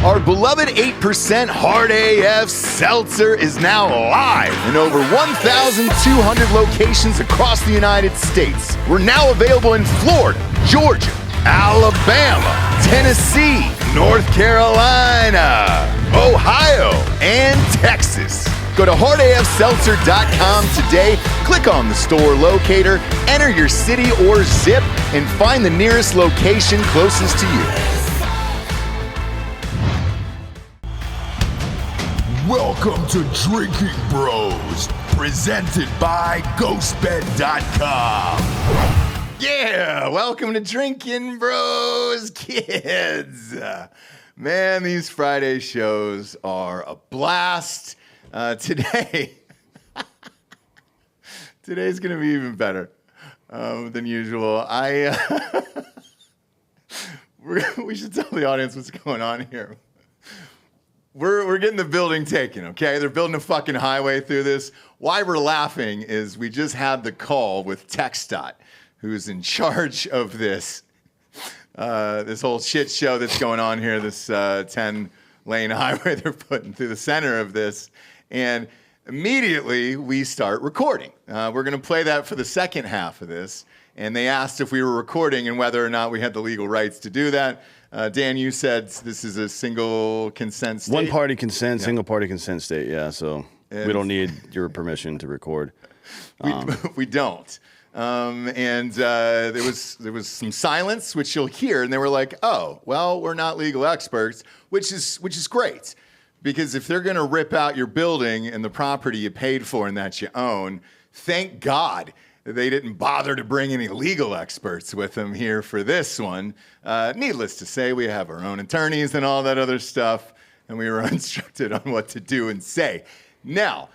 Our beloved 8% Hard AF Seltzer is now live in over 1,200 locations across the United States. We're now available in Florida, Georgia, Alabama, Tennessee, North Carolina, Ohio, and Texas. Go to hardafseltzer.com today, click on the store locator, enter your city or zip, and find the nearest location closest to you. Welcome to Drinking Bros, presented by GhostBed.com. Yeah, welcome to Drinkin' Bros, kids. Man, these Friday shows are a blast. Today's going to be even better than usual. We should tell the audience what's going on here. We're getting the building taken, okay? They're building a fucking highway through this. Why we're laughing is we just had the call with TxDOT, who's in charge of this whole shit show that's going on here, this 10-lane highway they're putting through the center of this. And immediately we start recording. We're going to play that for the second half of this. And they asked if we were recording and whether or not we had the legal rights to do that. Dan, you said this is a single consent state? One-party consent, single-party consent state, yeah. So we don't need your permission to record. We don't. There was some silence, which you'll hear, and they were like, "Oh, well, we're not legal experts," which is great, because if they're going to rip out your building and the property you paid for and that you own, thank God they didn't bother to bring any legal experts with them here for this one. Needless to say, we have our own attorneys and all that other stuff, and we were instructed on what to do and say. Now,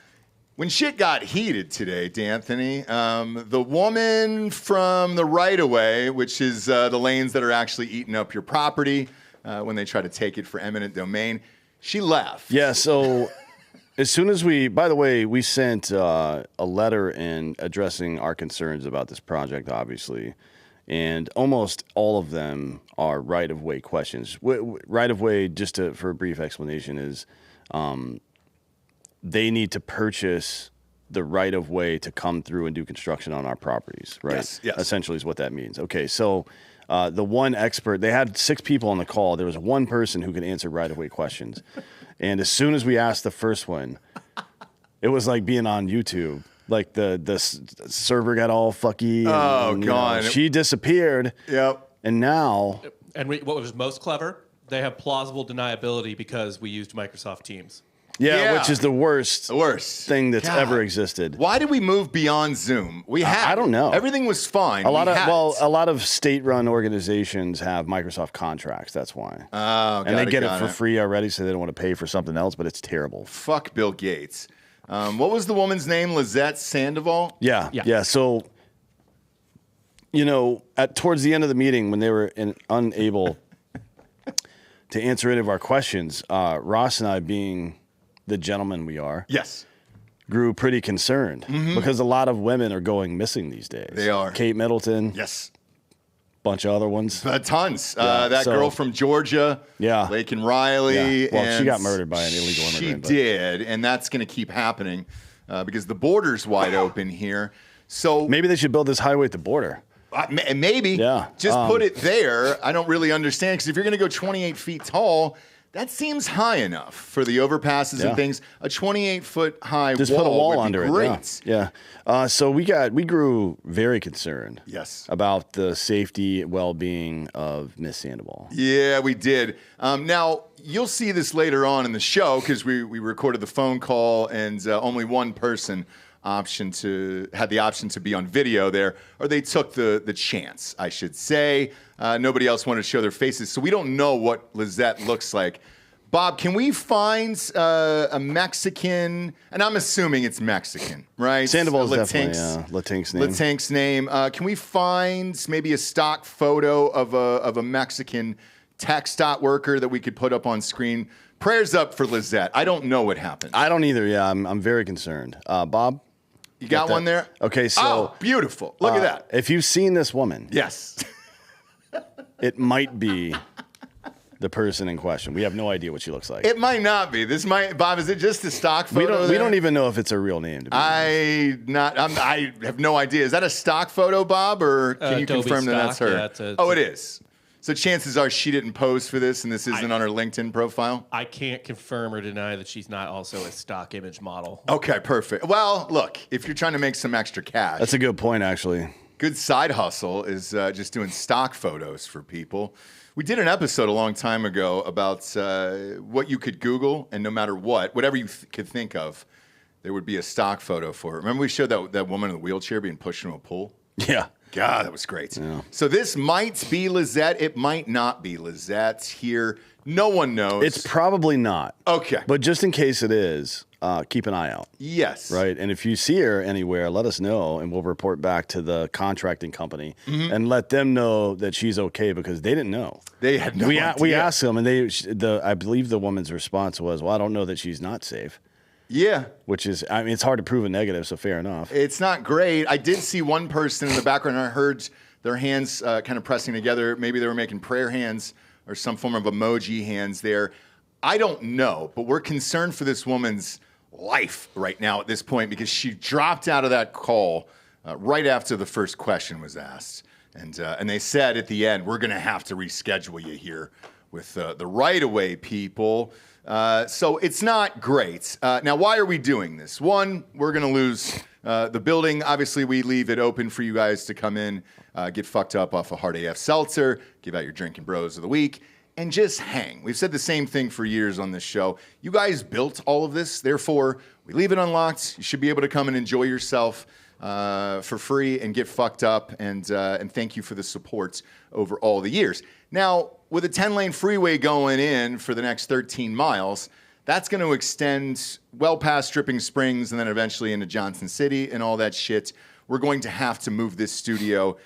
when shit got heated today, D'Anthony, the woman from the right-of-way, which is the lanes that are actually eating up your property when they try to take it for eminent domain, she left. Yeah, so as soon as by the way, we sent a letter in addressing our concerns about this project, obviously, and almost all of them are right-of-way questions. Right-of-way, just for a brief explanation, is they need to purchase the right-of-way to come through and do construction on our properties, right? Yes. Essentially is what that means. Okay, so the one expert, they had 6 people on the call. There was one person who could answer right-of-way questions. And as soon as we asked the first one, it was like being on YouTube. Like the server got all fucky. Oh, and, God. She disappeared. Yep. And now... And what was most clever, they have plausible deniability because we used Microsoft Teams. Yeah, which is the worst thing that's ever existed. Why did we move beyond Zoom? I don't know. Everything was fine. A lot of state-run organizations have Microsoft contracts. That's why. Oh, and they get it for free already, so they don't want to pay for something else. But it's terrible. Fuck Bill Gates. What was the woman's name? Lizette Sandoval. Yeah. So, towards the end of the meeting, when they were unable to answer any of our questions, Ross and I, being the gentleman we are, yes, grew pretty concerned because a lot of women are going missing these days. They are. Kate Middleton. Yes. Bunch of other ones. Tons. That girl from Georgia. Yeah. Lake and Riley. Yeah. Well, she got murdered by an illegal immigrant. She did, and that's going to keep happening because the border's wide open here. So maybe they should build this highway at the border. Maybe. Yeah. Just put it there. I don't really understand, because if you're going to go 28 feet tall, that seems high enough for the overpasses and things. A 28-foot high just wall put a wall would under be it. Great. Yeah. So we grew very concerned. Yes. About the safety, well-being of Miss Sandoval. Yeah, we did. Now you'll see this later on in the show, because we recorded the phone call, and only one person had the option to be on video there, or they took the chance, I should say. Nobody else wanted to show their faces, so we don't know what Lizette looks like. Bob, can we find a Mexican, and I'm assuming it's Mexican, right? Sandoval's definitely Latink's name. Latink's name. Can we find maybe a stock photo of a Mexican TxDOT worker that we could put up on screen? Prayers up for Lizette. I don't know what happened. I don't either. Yeah, I'm very concerned. Bob? You got one there? Okay, so... Oh, beautiful. Look at that. If you've seen this woman... Yes. It might be the person in question. We have no idea what she looks like. It might not be. This might, Bob. Is it just a stock photo? We don't even know if it's her real name. To be honest. I have no idea. Is that a stock photo, Bob, or can you Adobe confirm that that's stock, her? yeah, it is. So chances are she didn't pose for this, and this isn't on her LinkedIn profile. I can't confirm or deny that she's not also a stock image model. Okay, perfect. Well, look, if you're trying to make some extra cash, That's a good point, actually. good side hustle is just doing stock photos for people. We did an episode a long time ago about what you could Google, and no matter whatever you could think of, there would be a stock photo for it. Remember we showed that woman in the wheelchair being pushed into a pool? Yeah. God, that was great. Yeah. So this might be Lizette. It might not be Lizette here. No one knows. It's probably not. Okay. But just in case it is, keep an eye out. Yes. Right. And if you see her anywhere, let us know, and we'll report back to the contracting company and let them know that she's okay, because they didn't know. They had no idea. We asked them, and I believe the woman's response was, "Well, I don't know that she's not safe." Yeah. Which is, I mean, it's hard to prove a negative, so fair enough. It's not great. I did see one person in the background. I heard their hands kind of pressing together. Maybe they were making prayer hands or some form of emoji hands there. I don't know, but we're concerned for this woman's life right now at this point, because she dropped out of that call right after the first question was asked. And they said at the end, we're going to have to reschedule you here with the right-of-way people. So it's not great. Now, why are we doing this? One, we're going to lose the building. Obviously, we leave it open for you guys to come in, get fucked up off a hard AF Seltzer, give out your drinking bros of the week, and just hang. We've said the same thing for years on this show. You guys built all of this. Therefore, we leave it unlocked. You should be able to come and enjoy yourself for free and get fucked up. And thank you for the support over all the years. Now, with a 10-lane freeway going in for the next 13 miles, that's going to extend well past Dripping Springs and then eventually into Johnson City and all that shit. We're going to have to move this studio,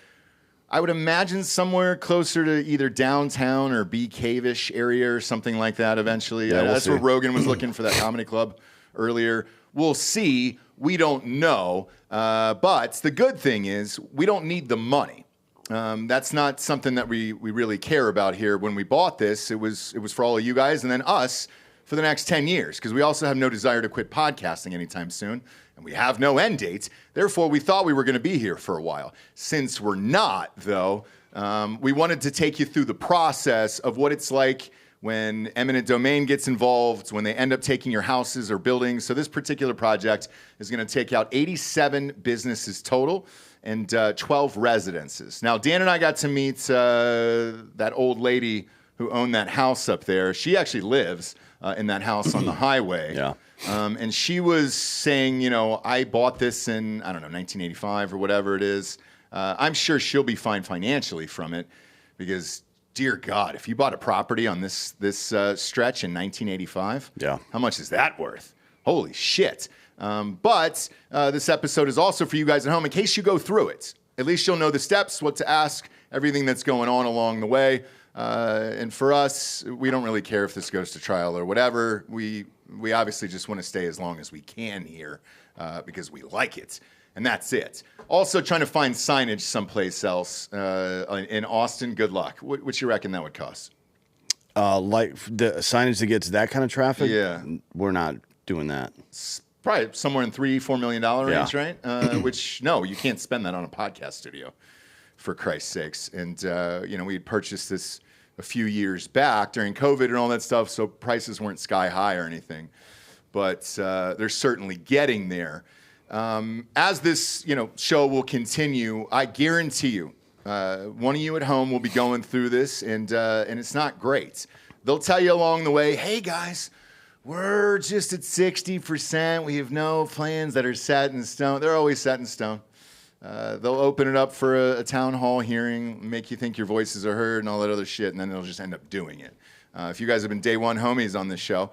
I would imagine, somewhere closer to either downtown or Bee Cave-ish area or something like that eventually. Yeah, That's where Rogan was looking for that comedy club earlier. We'll see. We don't know. But the good thing is we don't need the money. That's not something that we really care about here. When we bought this, it was for all of you guys and then us for the next 10 years, because we also have no desire to quit podcasting anytime soon, and we have no end date. Therefore, we thought we were going to be here for a while. Since we're not, though, we wanted to take you through the process of what it's like when eminent domain gets involved, when they end up taking your houses or buildings. So this particular project is going to take out 87 businesses total and 12 residences. Now, Dan and I got to meet that old lady who owned that house up there. She actually lives in that house on the highway. Yeah. And she was saying, I bought this in, 1985 or whatever it is. I'm sure she'll be fine financially from it, because, dear God, if you bought a property on this stretch in 1985, yeah, how much is that worth? Holy shit. But this episode is also for you guys at home in case you go through it. At least you'll know the steps, what to ask, everything that's going on along the way. And for us, we don't really care if this goes to trial or whatever. We obviously just want to stay as long as we can here because we like it. And that's it. Also trying to find signage someplace else in Austin. Good luck. What you reckon that would cost? Like the signage that gets that kind of traffic? Yeah. We're not doing that. Probably somewhere in $3-4 million range, right? Which, no, you can't spend that on a podcast studio, for Christ's sakes. And, we had purchased this a few years back during COVID and all that stuff, so prices weren't sky high or anything. But they're certainly getting there. As this, show will continue, I guarantee you, one of you at home will be going through this, and it's not great. They'll tell you along the way, hey, guys, we're just at 60%. We have no plans that are set in stone. They're always set in stone. They'll open it up for a town hall hearing, make you think your voices are heard and all that other shit, and then they'll just end up doing it. If you guys have been day one homies on this show,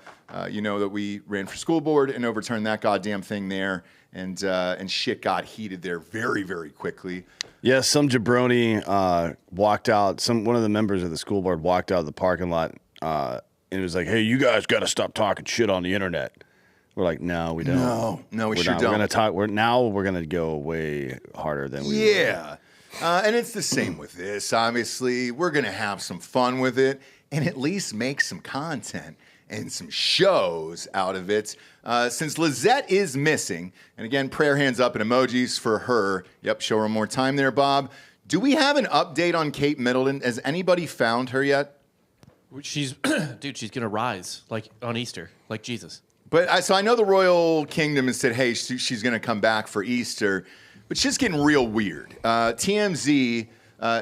you know that we ran for school board and overturned that goddamn thing there, and shit got heated there very, very quickly. Yeah, some jabroni walked out. One of the members of the school board walked out of the parking lot and it was like, hey, you guys got to stop talking shit on the internet. We're like, no, we don't. No, we sure don't. We're going to talk. We're going to go way harder than we were. Yeah. And it's the same with this. Obviously, we're going to have some fun with it. and at least make some content and some shows out of it. Since Lizette is missing, and again, prayer hands up and emojis for her. Yep, show her one more time there, Bob. Do we have an update on Kate Middleton? Has anybody found her yet? She's, dude, she's going to rise like on Easter, like Jesus. But so I know the Royal Kingdom has said, hey, she's going to come back for Easter, but shit's getting real weird. TMZ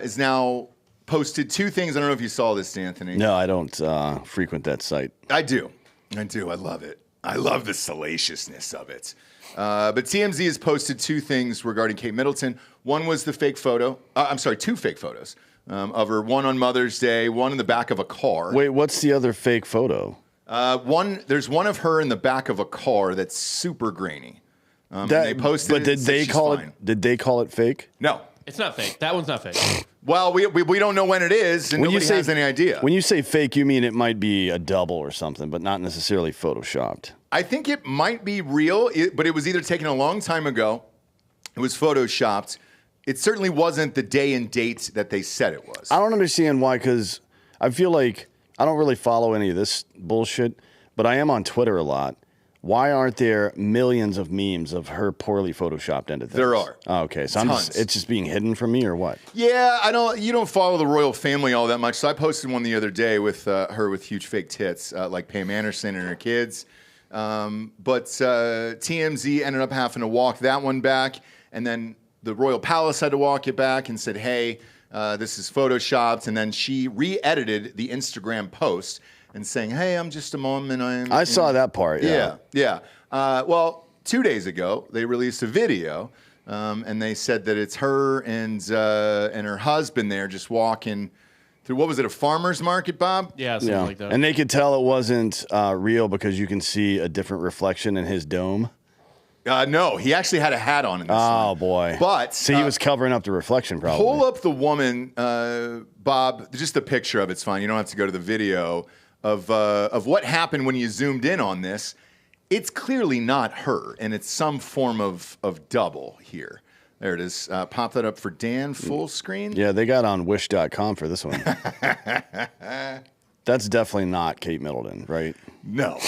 is now posted two things. I don't know if you saw this, Anthony. No, I don't frequent that site. I do. I love it. I love the salaciousness of it. But TMZ has posted two things regarding Kate Middleton. One was the fake photo. Two fake photos of her. One on Mother's Day, one in the back of a car. Wait, what's the other fake photo? There's one of her in the back of a car that's super grainy. They posted but did they call it? Did they call it fake? No, it's not fake. That one's not fake. Well, we don't know when it is, and nobody has any idea. When you say fake, you mean it might be a double or something, but not necessarily photoshopped. I think it might be real, but it was either taken a long time ago, it was photoshopped. It certainly wasn't the day and date that they said it was. I don't understand why, because I feel like I don't really follow any of this bullshit, but I am on Twitter a lot. Why aren't there millions of memes of her poorly photoshopped into things? There are. Oh, okay, so it's just being hidden from me, or what? Yeah, you don't follow the royal family all that much. So I posted one the other day with her with huge fake tits, like Pam Anderson and her kids. But TMZ ended up having to walk that one back, and then the Royal Palace had to walk it back and said, hey, this is photoshopped. And then she re-edited the Instagram post and saying, hey, I'm just a mom, and I saw that part. Yeah. Well, 2 days ago, they released a video, and they said that it's her and her husband there just walking through, what was it, a farmer's market, Bob? Yeah, something like that. And they could tell it wasn't real because you can see a different reflection in his dome. No, he actually had a hat on in this Oh, one. boy. But so he was covering up the reflection, probably. Pull up the woman, Bob, just a picture of it's fine. You don't have to go to the video of what happened when you zoomed in on this. It's clearly not her, and it's some form of double here. There it is. Pop that up for Dan, full screen. Yeah, they got on wish.com for this one. That's definitely not Kate Middleton, right? No.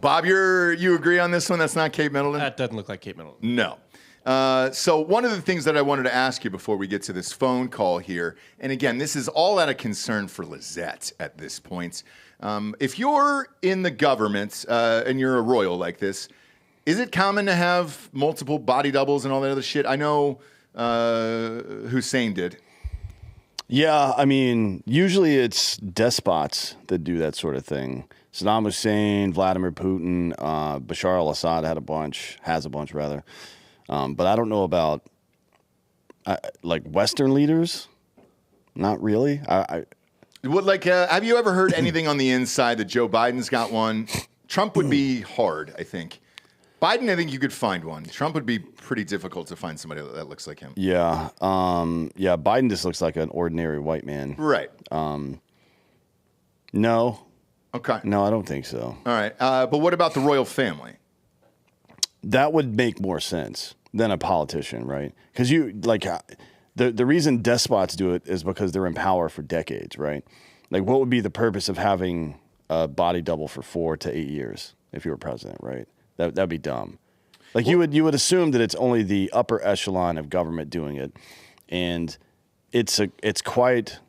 Bob, you agree on this one? That's not Kate Middleton? That doesn't look like Kate Middleton. No. So one of the things that I wanted to ask you before we get to this phone call here, and again, this is all out of concern for Lizette at this point. If you're in the government and you're a royal like this, is it common to have multiple body doubles and all that other shit? I know Hussein did. Yeah, I mean, usually it's despots that do that sort of thing. Saddam Hussein, Vladimir Putin, Bashar al-Assad has a bunch rather. But I don't know about like Western leaders. Not really. Have you ever heard anything on the inside that Joe Biden's got one? Trump would be hard, I think. Biden, I think you could find one. Trump would be pretty difficult to find somebody that looks like him. Yeah. Yeah, Biden just looks like an ordinary white man. Right. No. Okay. No, I don't think so. All right. But what about the royal family? That would make more sense than a politician, right? Because the reason despots do it is because they're in power for decades, right? Like, what would be the purpose of having a body double for 4 to 8 years if you were president, right? That'd be dumb. Like, you would assume that it's only the upper echelon of government doing it, and it's quite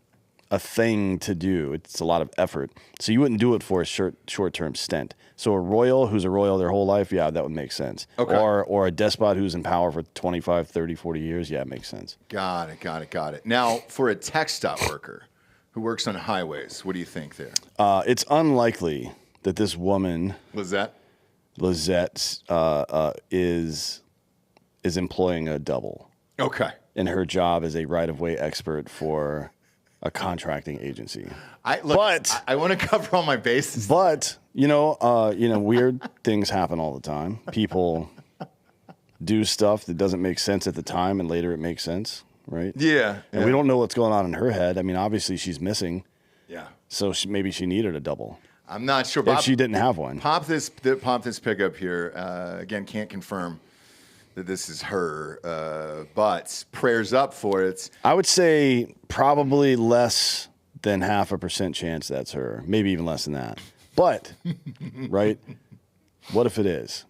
a thing to do. It's a lot of effort. So you wouldn't do it for a short-term stint. So a royal who's a royal their whole life, yeah, that would make sense. Okay. Or a despot who's in power for 25, 30, 40 years, yeah, it makes sense. Got it. Now, for a TxDOT worker who works on highways, what do you think there? It's unlikely that this woman, Lizette, is employing a double. Okay. In her job as a right-of-way expert for a contracting agency. I want to cover all my bases. But weird things happen all the time. People do stuff that doesn't make sense at the time, and later it makes sense, right? Yeah. And we don't know what's going on in her head. I mean, obviously she's missing. Yeah. So maybe she needed a double. I'm not sure. Bob, if she didn't have one. Pop this pic up here. Again, can't confirm that this is her, but prayers up for it. I would say probably less then 0.5% chance that's her. Maybe even less than that. But, right? What if it is?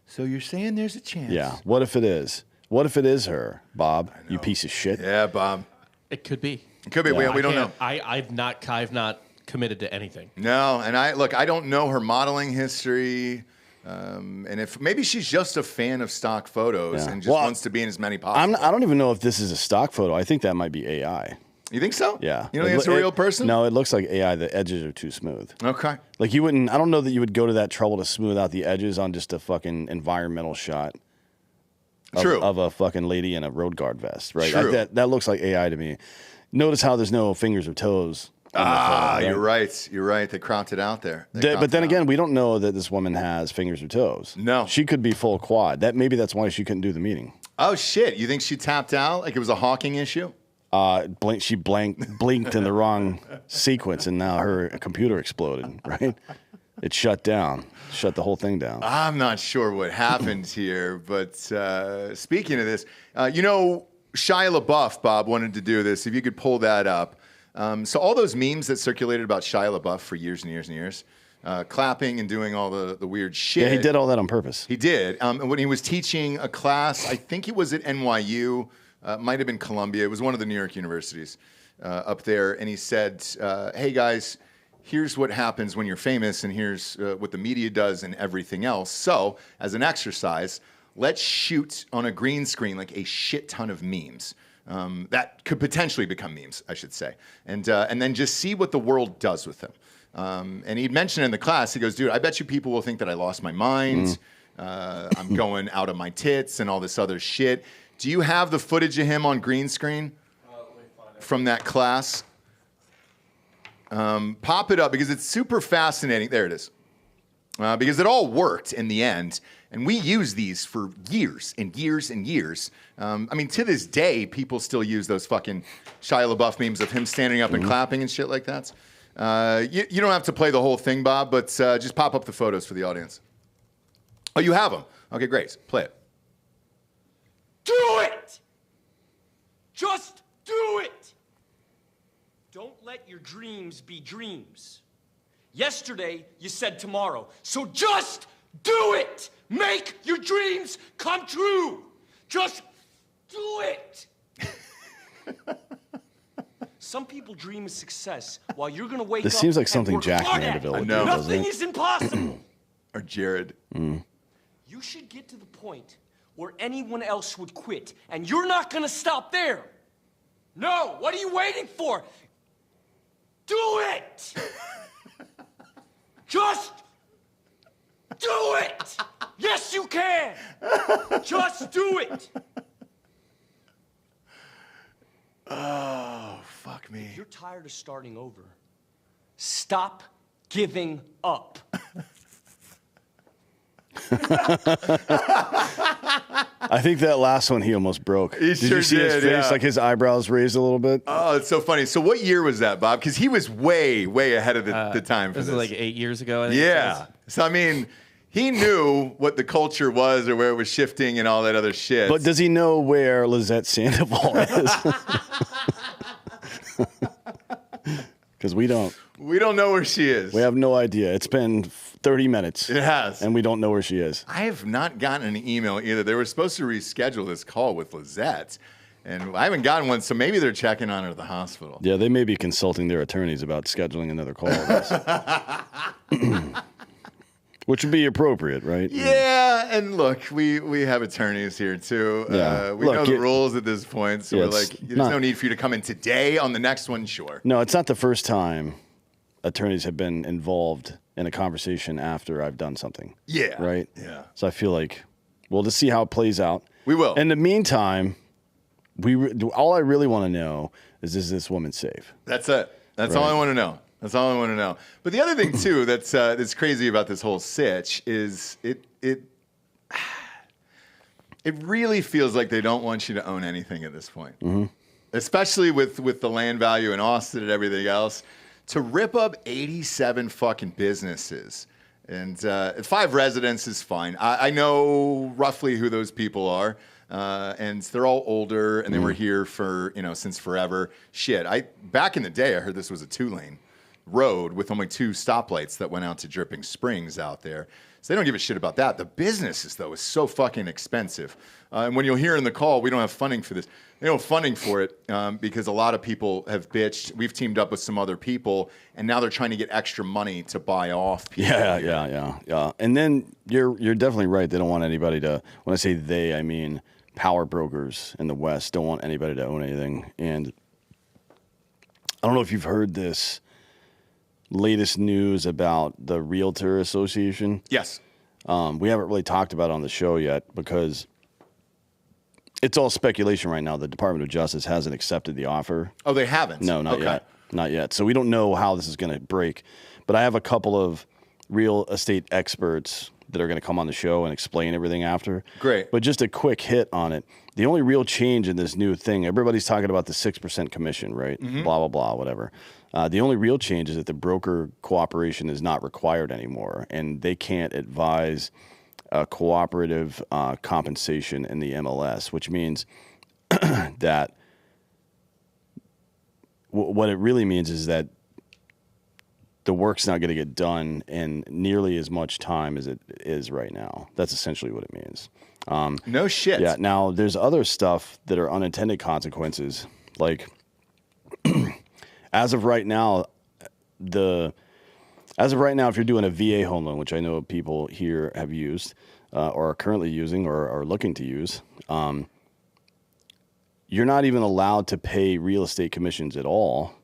So you're saying there's a chance? Yeah. What if it is? What if it is her, Bob? You piece of shit. Yeah, Bob. It could be. It could be. Yeah. We don't know. I've not committed to anything. No, and I don't know her modeling history. And if maybe she's just a fan of stock photos and just wants to be in as many possible. I don't even know if this is a stock photo. I think that might be AI. You think so? Yeah. You don't think it's a real person? No, it looks like AI. The edges are too smooth. Okay. Like you wouldn't. I don't know that you would go to that trouble to smooth out the edges on just a fucking environmental shot. Of a fucking lady in a road guard vest, right? True. That looks like AI to me. Notice how there's no fingers or toes. On the photo, right? You're right. You're right. They cropped it out there. But then again, we don't know that this woman has fingers or toes. No. She could be full quad. Maybe that's why she couldn't do the meeting. Oh shit! You think she tapped out? Like it was a Hawking issue? She blinked in the wrong sequence, and now her computer exploded. Right? It shut down. Shut the whole thing down. I'm not sure what happened here, but speaking of this, Shia LaBeouf, Bob, wanted to do this. If you could pull that up. So all those memes that circulated about Shia LaBeouf for years and years and years, clapping and doing all the weird shit. Yeah, he did all that on purpose. He did. And when he was teaching a class, I think it was at NYU, might have been Columbia. It was one of the New York universities up there. And he said, hey, guys, here's what happens when you're famous, and here's what the media does and everything else. So as an exercise, let's shoot on a green screen like a shit ton of memes. That could potentially become memes, I should say. And then just see what the world does with them. And he'd mentioned in the class, he goes, dude, I bet you people will think that I lost my mind. I'm going out of my tits and all this other shit. Do you have the footage of him on green screen from that class? Pop it up because it's super fascinating. There it is. Because it all worked in the end. And we use these for years and years and years. I mean, to this day, people still use those fucking Shia LaBeouf memes of him standing up and clapping and shit like that. You don't have to play the whole thing, Bob, but just pop up the photos for the audience. Oh, you have them? Okay, great. Play it. Do it! Just do it! Don't let your dreams be dreams. Yesterday, you said tomorrow, so just do it! Make your dreams come true! Just do it! Some people dream of success while you're gonna wake up. This seems like and something work Jack hard at Mandeville it. would do, doesn't Nothing it? is impossible. Or Jared. You should get to the point where anyone else would quit, and you're not gonna stop there. No, what are you waiting for? Do it! Just do it! Yes, you can! Just do it! Oh, fuck me. If you're tired of starting over, stop giving up. I think that last one he almost broke. He Did sure you see his did, face? yeah. Like his eyebrows raised a little bit. Oh, it's so funny. So what year was that, Bob? Because he was way, way ahead of the time for This this. is like 8 years ago. I think it Yeah. was. So, I mean, he knew what the culture was or where it was shifting and all that other shit. But does he know where Lizette Sandoval is? Because we don't. We don't know where she is. We have no idea. It's been 30 minutes. It has. And we don't know where she is. I have not gotten an email either. They were supposed to reschedule this call with Lizette, and I haven't gotten one, so maybe they're checking on her at the hospital. Yeah, they may be consulting their attorneys about scheduling another call with us. Which would be appropriate, right? Yeah, and look, we have attorneys here too. Yeah. We Look, know the rules at this point, so Yeah, we're it's like, there's not- no need for you to come in today. On the next one, sure. No, it's not the first time attorneys have been involved in a conversation after I've done something. Yeah. Right? Yeah. So I feel like we'll just see how it plays out. We will. In the meantime, all I really want to know is this woman safe? That's it. That's all I want to know. That's all I want to know. But the other thing too that's crazy about this whole sitch is it really feels like they don't want you to own anything at this point, especially with the land value in Austin and everything else. To rip up 87 fucking businesses and 5 residents is fine. I know roughly who those people are. and they're all older, and they were here for since forever. Shit, back in the day, I heard this was a 2-lane road with only 2 stoplights that went out to Dripping Springs out there. So they don't give a shit about that. The businesses, though, is so fucking expensive. And when you'll hear in the call, we don't have funding for this. They don't have funding for it because a lot of people have bitched. We've teamed up with some other people, and now they're trying to get extra money to buy off people. Yeah. And then you're definitely right. They don't want anybody to, when I say they, I mean power brokers in the West don't want anybody to own anything. And I don't know if you've heard this latest news about the Realtor Association. Yes. We haven't really talked about it on the show yet because it's all speculation right now. The Department of Justice hasn't accepted the offer. Oh, they haven't? No, not yet. Not yet. So we don't know how this is going to break. But I have a couple of real estate experts that are going to come on the show and explain everything after. Great. But just a quick hit on it. The only real change in this new thing, everybody's talking about the 6% commission, right? Blah, blah, blah, whatever. The only real change is that the broker cooperation is not required anymore, and they can't advise cooperative compensation in the MLS, which means that what it really means is that the work's not going to get done in nearly as much time as it is right now. That's essentially what it means. No shit. Yeah. Now, there's other stuff that are unintended consequences. Like, as of right now, if you're doing a VA home loan, which I know people here have used or are currently using or are looking to use, you're not even allowed to pay real estate commissions at all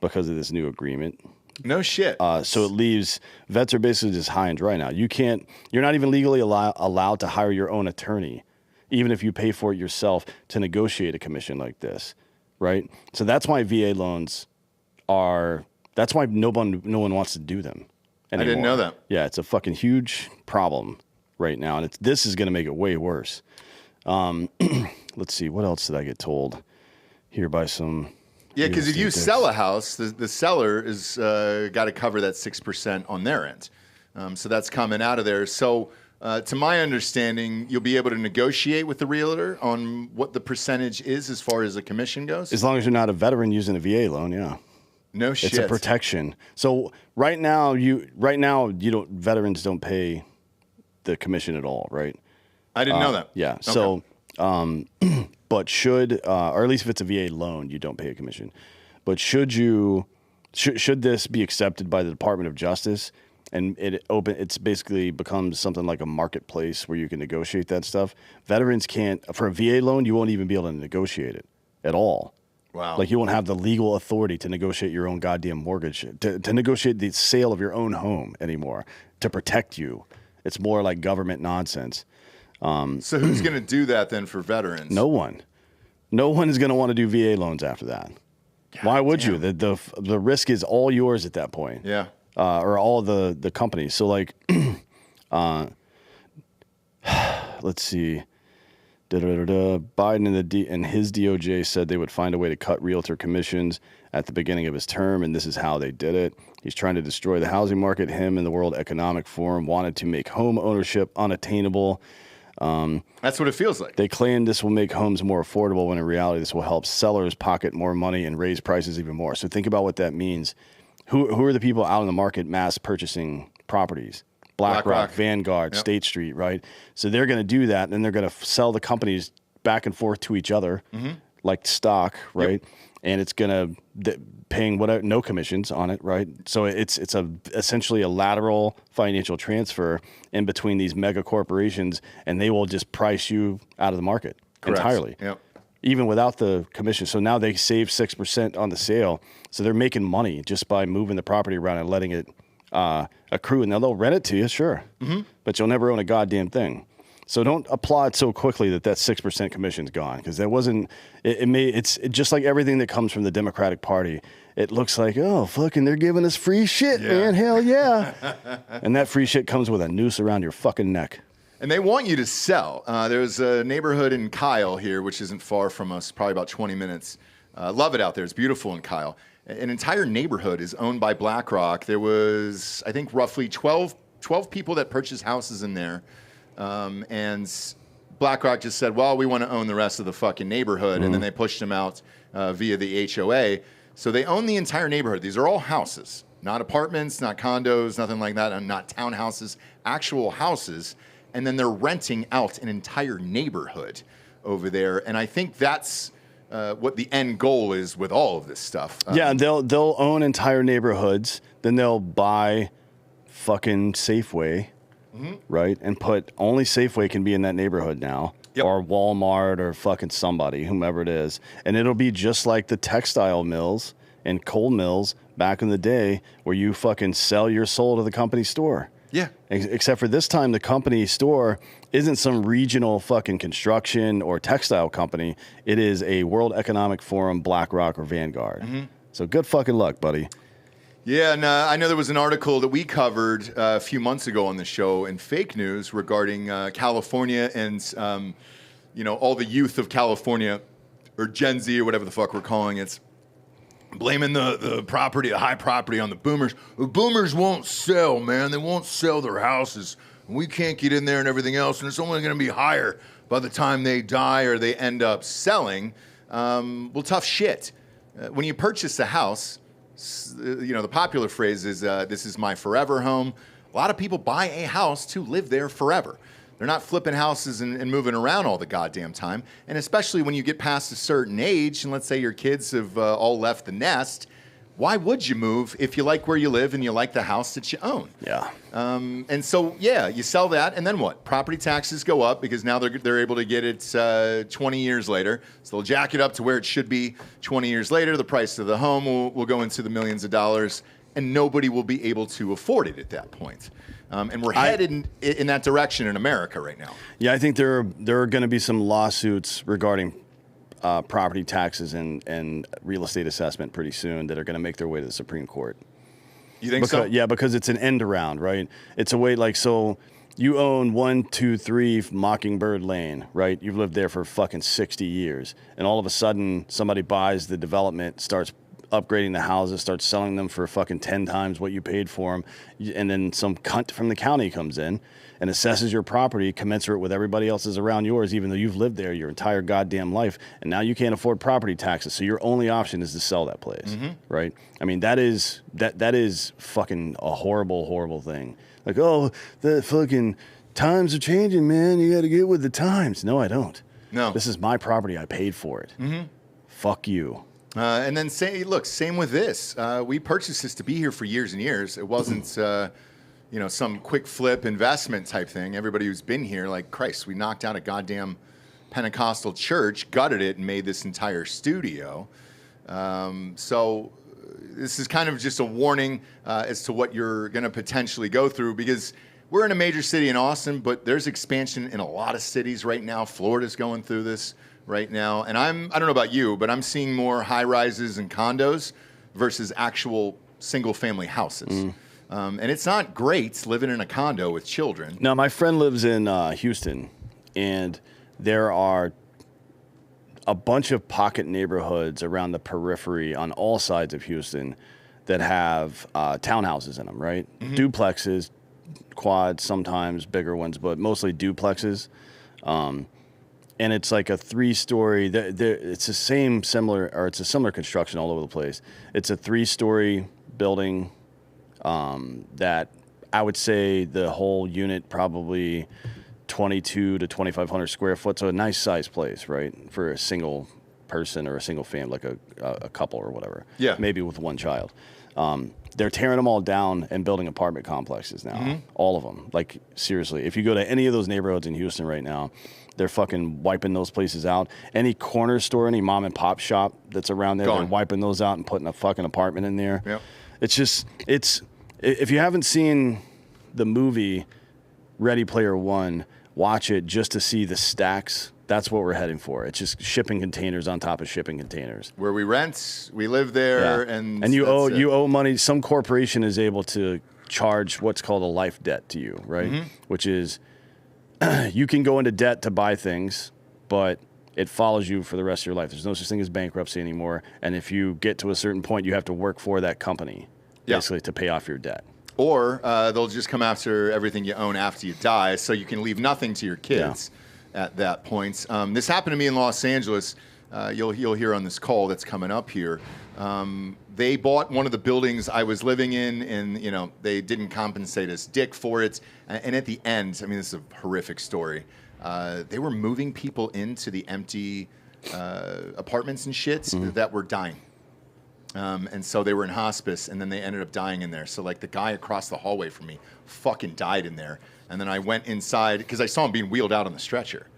because of this new agreement. No shit. So it leaves vets are basically just high and dry now. You're not even legally allowed to hire your own attorney, even if you pay for it yourself to negotiate a commission like this, right? So that's why VA loans that's why no one wants to do them anymore. I didn't know that. Yeah, it's a fucking huge problem right now, and this is going to make it way worse. Let's see, what else did I get told here by some? Yeah, because if you sell a house, the seller is got to cover that 6% on their end. So that's coming out of there. So to my understanding, you'll be able to negotiate with the realtor on what the percentage is as far as the commission goes? As long as you're not a veteran using a VA loan, yeah. No shit. It's a protection. So right now, veterans don't pay the commission at all, right? I didn't know that. Yeah. Okay. So, but should, or at least if it's a VA loan, you don't pay a commission. But should this be accepted by the Department of Justice and it's basically becomes something like a marketplace where you can negotiate that stuff? Veterans can't, for a VA loan, you won't even be able to negotiate it at all. Wow. Like you won't have the legal authority to negotiate your own goddamn mortgage, to negotiate the sale of your own home anymore, to protect you. It's more like government nonsense. So who's going to do that then for veterans? No one. No one is going to want to do VA loans after that. God, why would you? The risk is all yours at that point. Yeah. Or all the companies. So like, let's see. Biden and his DOJ said they would find a way to cut realtor commissions at the beginning of his term, and this is how they did it. He's trying to destroy the housing market. Him and the World Economic Forum wanted to make home ownership unattainable. That's what it feels like. They claim this will make homes more affordable when in reality this will help sellers pocket more money and raise prices even more. So think about what that means. Who are the people out in the market mass purchasing properties? BlackRock, Vanguard, yep. State Street, right? So they're going to do that, and then they're going to sell the companies back and forth to each other, like stock, right? Yep. And it's going to paying no commissions on it, right? So it's essentially a lateral financial transfer in between these mega corporations, and they will just price you out of the market entirely, even without the commission. So now they save 6% on the sale, so they're making money just by moving the property around and letting it accrue. And they'll rent it to you, sure, but you'll never own a goddamn thing. So don't applaud so quickly that 6% commission's gone, because that wasn't. It's just like everything that comes from the Democratic Party. It looks like, oh, fucking, they're giving us free shit, man. Hell yeah. And that free shit comes with a noose around your fucking neck. And they want you to sell. There's a neighborhood in Kyle here, which isn't far from us, probably about 20 minutes. Love it out there. It's beautiful in Kyle. An entire neighborhood is owned by BlackRock. There was, I think, roughly 12 people that purchased houses in there. And BlackRock just said, well, we want to own the rest of the fucking neighborhood. And then they pushed them out via the HOA. So they own the entire neighborhood. These are all houses, not apartments, not condos, nothing like that, and not townhouses, actual houses. And then they're renting out an entire neighborhood over there. And I think that's what the end goal is with all of this stuff. Yeah, they'll own entire neighborhoods. Then they'll buy fucking Safeway, right? And put only Safeway can be in that neighborhood now. Yep. Or Walmart or fucking somebody, whomever it is. And it'll be just like the textile mills and coal mills back in the day where you fucking sell your soul to the company store. Yeah. Except for this time, the company store isn't some regional fucking construction or textile company. It is a World Economic Forum, BlackRock, or Vanguard. So good fucking luck, buddy. Yeah, and I know there was an article that we covered a few months ago on the show in Fake News regarding California and, all the youth of California, or Gen Z or whatever the fuck we're calling it, blaming the property, the high property on the boomers. The boomers won't sell, man. They won't sell their houses. We can't get in there and everything else, and it's only going to be higher by the time they die or they end up selling. Well, tough shit. When you purchase a house, the popular phrase is, this is my forever home. A lot of people buy a house to live there forever. They're not flipping houses and moving around all the goddamn time. And especially when you get past a certain age, and let's say your kids have all left the nest, why would you move if you like where you live and you like the house that you own? Yeah. And so, yeah, you sell that, and then what? Property taxes go up because now they're able to get it 20 years later. So they'll jack it up to where it should be 20 years later. The price of the home will go into the millions of dollars, and nobody will be able to afford it at that point. And we're headed in that direction in America right now. Yeah, I think there are going to be some lawsuits regarding property taxes and real estate assessment pretty soon that are going to make their way to the Supreme Court. You think so? Yeah, because it's an end around, right? It's a way so you own 123 Mockingbird Lane, right? You've lived there for fucking 60 years. And all of a sudden somebody buys the development, starts upgrading the houses, starts selling them for fucking 10 times what you paid for them. And then some cunt from the county comes in and assesses your property commensurate with everybody else's around yours, even though you've lived there your entire goddamn life. And now you can't afford property taxes. So your only option is to sell that place, right? I mean, that is fucking a horrible, horrible thing. Like, oh, the fucking times are changing, man. You got to get with the times. No, I don't. No. This is my property. I paid for it. Fuck you. And then same with this. We purchased this to be here for years and years. It wasn't, some quick flip investment type thing. Everybody who's been here, like, Christ, we knocked out a goddamn Pentecostal church, gutted it, and made this entire studio. So this is kind of just a warning as to what you're going to potentially go through, because we're in a major city in Austin, but there's expansion in a lot of cities right now. Florida's going through this right now. And I don't know about you, but I'm seeing more high rises and condos versus actual single family houses. And it's not great living in a condo with children. Now, my friend lives in Houston, and there are a bunch of pocket neighborhoods around the periphery on all sides of Houston that have townhouses in them, right? Duplexes, quads, sometimes bigger ones, but mostly duplexes. And it's like a 3-story. It's a similar construction all over the place. It's a 3-story building that I would say the whole unit probably 22 to 2,500 square foot. So a nice sized place, right, for a single person or a single family, like a couple or whatever. Yeah. Maybe with one child. They're tearing them all down and building apartment complexes now. All of them. Like, seriously, if you go to any of those neighborhoods in Houston right now, they're fucking wiping those places out. Any corner store, any mom and pop shop that's around there, they're wiping those out and putting a fucking apartment in there. Yep. If you haven't seen the movie Ready Player One, watch it just to see the stacks. That's what we're heading for. It's just shipping containers on top of shipping containers. Where we rent, we live there, and you owe money. Some corporation is able to charge what's called a life debt to you, right? Which is you can go into debt to buy things, but it follows you for the rest of your life. There's no such thing as bankruptcy anymore. And if you get to a certain point, you have to work for that company, basically, to pay off your debt. Or they'll just come after everything you own after you die, so you can leave nothing to your kids. at that point. This happened to me in Los Angeles. You'll hear on this call that's coming up here. They bought one of the buildings I was living in, and they didn't compensate us dick for it. And at the end, I mean, this is a horrific story. They were moving people into the empty apartments and shits that were dying. And so they were in hospice, and then they ended up dying in there. So like the guy across the hallway from me fucking died in there. And then I went inside because I saw him being wheeled out on the stretcher.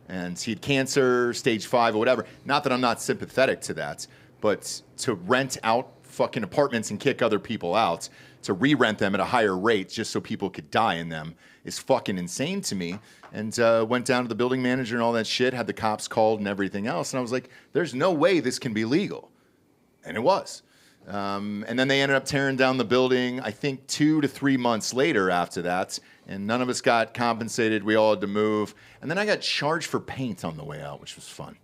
And he had cancer, stage 5 or whatever. Not that I'm not sympathetic to that, but to rent out fucking apartments and kick other people out, to re-rent them at a higher rate just so people could die in them is fucking insane to me. And went down to the building manager and all that shit, had the cops called and everything else. And I was like, there's no way this can be legal. And it was. And then they ended up tearing down the building, I think 2 to 3 months later after that. And none of us got compensated. We all had to move. And then I got charged for paint on the way out, which was fun.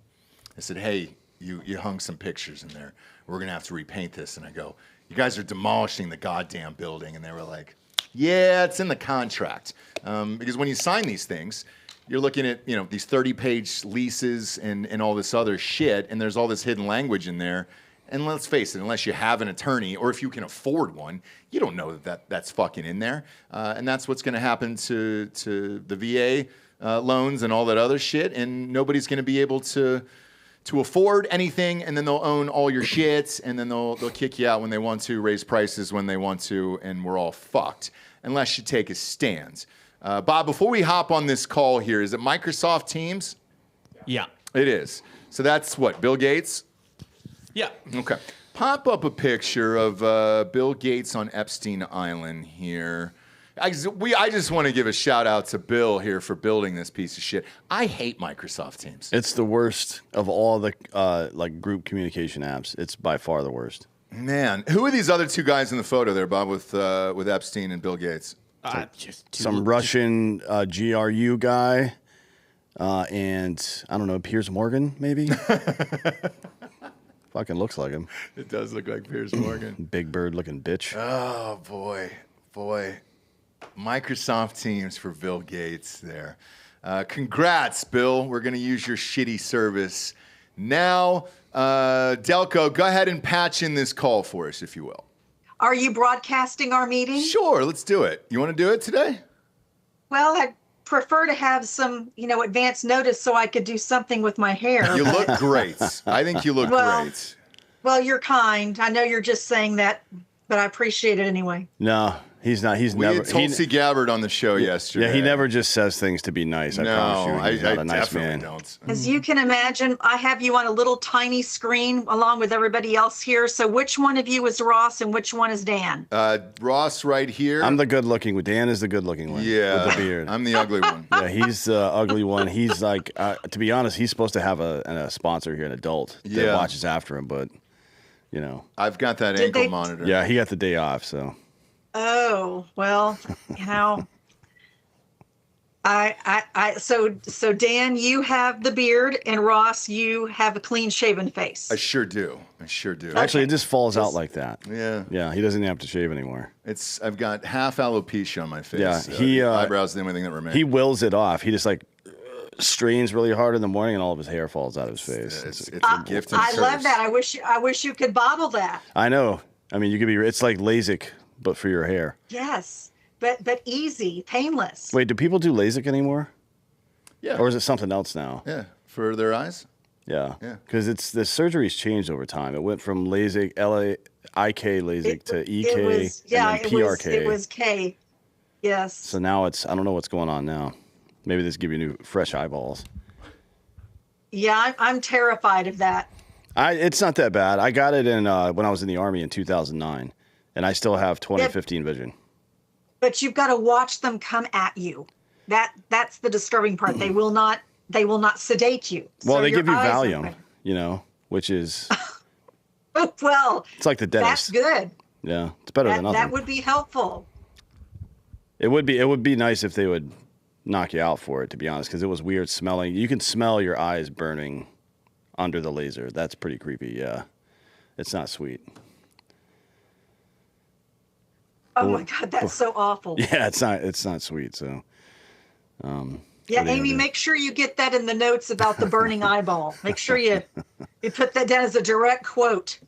I said, hey, you hung some pictures in there. We're going to have to repaint this. And I go, you guys are demolishing the goddamn building. And they were like, yeah, it's in the contract. Because when you sign these things, you're looking at these 30-page leases and all this other shit. And there's all this hidden language in there. And let's face it, unless you have an attorney or if you can afford one, you don't know that's fucking in there. And that's what's going to happen to the VA loans and all that other shit. And nobody's going to be able to afford anything. And then they'll own all your shit. And then they'll kick you out when they want to, raise prices when they want to. And we're all fucked unless you take a stand. Bob, before we hop on this call here, is it Microsoft Teams? Yeah. It is. So that's what, Bill Gates? Yeah. Okay. Pop up a picture of Bill Gates on Epstein Island here. I just want to give a shout out to Bill here for building this piece of shit. I hate Microsoft Teams. It's the worst of all the group communication apps. It's by far the worst. Man, who are these other two guys in the photo there, Bob, with Epstein and Bill Gates? Some Russian GRU guy, and I don't know, Piers Morgan, maybe? Fucking looks like him. It does look like Piers Morgan. Big bird looking bitch. Oh, boy. Microsoft Teams for Bill Gates there. Congrats, Bill. We're going to use your shitty service. Now, Delco, go ahead and patch in this call for us, if you will. Are you broadcasting our meeting? Sure, let's do it. You want to do it today? Well, I'd prefer to have some, advance notice so I could do something with my hair. You look great. I think you look great. Well, you're kind. I know you're just saying that, but I appreciate it anyway. No, he's not. He's We never. had Tulsi Gabbard on the show yesterday. Yeah, he never just says things to be nice. I promise you, he's not a nice definitely man. don't. As you can imagine, I have you on a little tiny screen along with everybody else here. So which one of you is Ross and which one is Dan? Ross right here. I'm the good-looking one. Dan is the good-looking one. Yeah, with the beard. I'm the ugly one. Yeah, he's the ugly one. He's like, to be honest, he's supposed to have a sponsor here, an adult that watches after him, but I've got that ankle monitor. Yeah, he got the day off, so. Oh, well, so Dan, you have the beard, and Ross, you have a clean shaven face. I sure do. Actually, it just falls out like that. Yeah. Yeah, he doesn't even have to shave anymore. I've got half alopecia on my face. Yeah, he eyebrows the only thing that remain. He wills it off. He just strains really hard in the morning, and all of his hair falls out of his face. It's a gift and I curse. love that. I wish you could bottle that. I know. I mean, you could be. It's like LASIK, but for your hair. Yes, but easy, painless. Wait, do people do LASIK anymore? Yeah. Or is it something else now? Yeah, for their eyes. Yeah. Yeah. Because the surgery's changed over time. It went from LASIK, IK LASIK to EK, and then PRK. It was K. Yes. So now I don't know what's going on now. Maybe this give you new fresh eyeballs. Yeah, I'm terrified of that. It's not that bad. I got it when I was in the Army in 2009, and I still have 20/15 vision. But you've got to watch them come at you. That's the disturbing part. They will not sedate you. Well, So they your give you eyes Valium, which is well, it's like the that's dentist. good. Yeah, it's better than nothing. That would be helpful. It would be nice if they would knock you out for it, to be honest, because it was weird smelling. You can smell your eyes burning under the laser. That's pretty creepy. Yeah, it's not sweet. Oh my God, that's so awful. Yeah, it's not sweet. So, Yeah, What are you Amy, gonna do? make sure you get that in the notes about the burning eyeball. Make sure you put that down as a direct quote.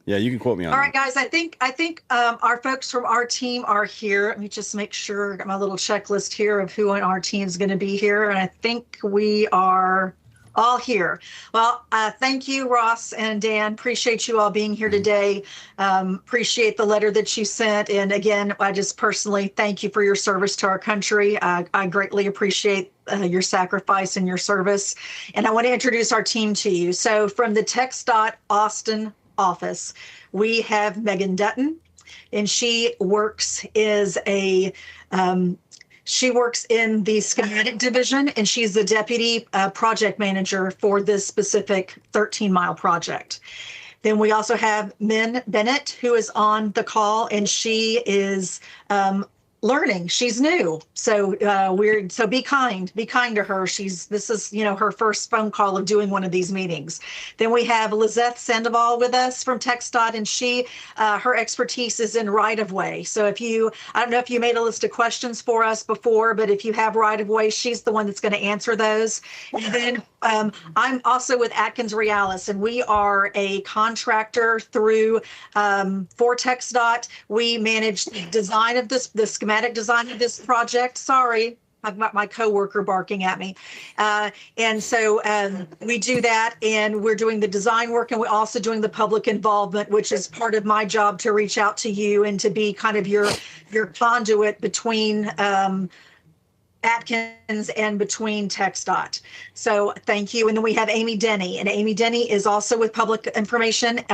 Yeah, you can quote me on All that. right, guys, I think our folks from our team are here. Let me just make sure I got my little checklist here of who on our team is going to be here, and I think we are all here. Well, thank you, Ross and Dan. Appreciate you all being here today. Appreciate the letter that you sent, and again, I just personally thank you for your service to our country. I greatly appreciate your sacrifice and your service, and I want to introduce our team to you. So, from the TxDOT Austin office, we have Megan Dutton, and she works she works in the schematic division, and she's the deputy project manager for this specific 13-mile project. Then we also have Min Bennett, who is on the call, and she is learning. She's new, so be kind to her. This is her first phone call of doing one of these meetings. Then we have Lizeth Sandoval with us from TxDOT, and her expertise is in right of way. So I don't know if you made a list of questions for us before, but if you have right of way, she's the one that's going to answer those. And then I'm also with Atkins Realis, and we are a contractor for TxDOT. We manage the design of the schematic design of this project. Sorry, I've got my coworker barking at me. And so we do that, and we're doing the design work, and we're also doing the public involvement, which is part of my job to reach out to you and to be kind of your conduit between Atkins and between TxDOT. So thank you. And then we have Amy Denny, and Amy Denny is also with public information,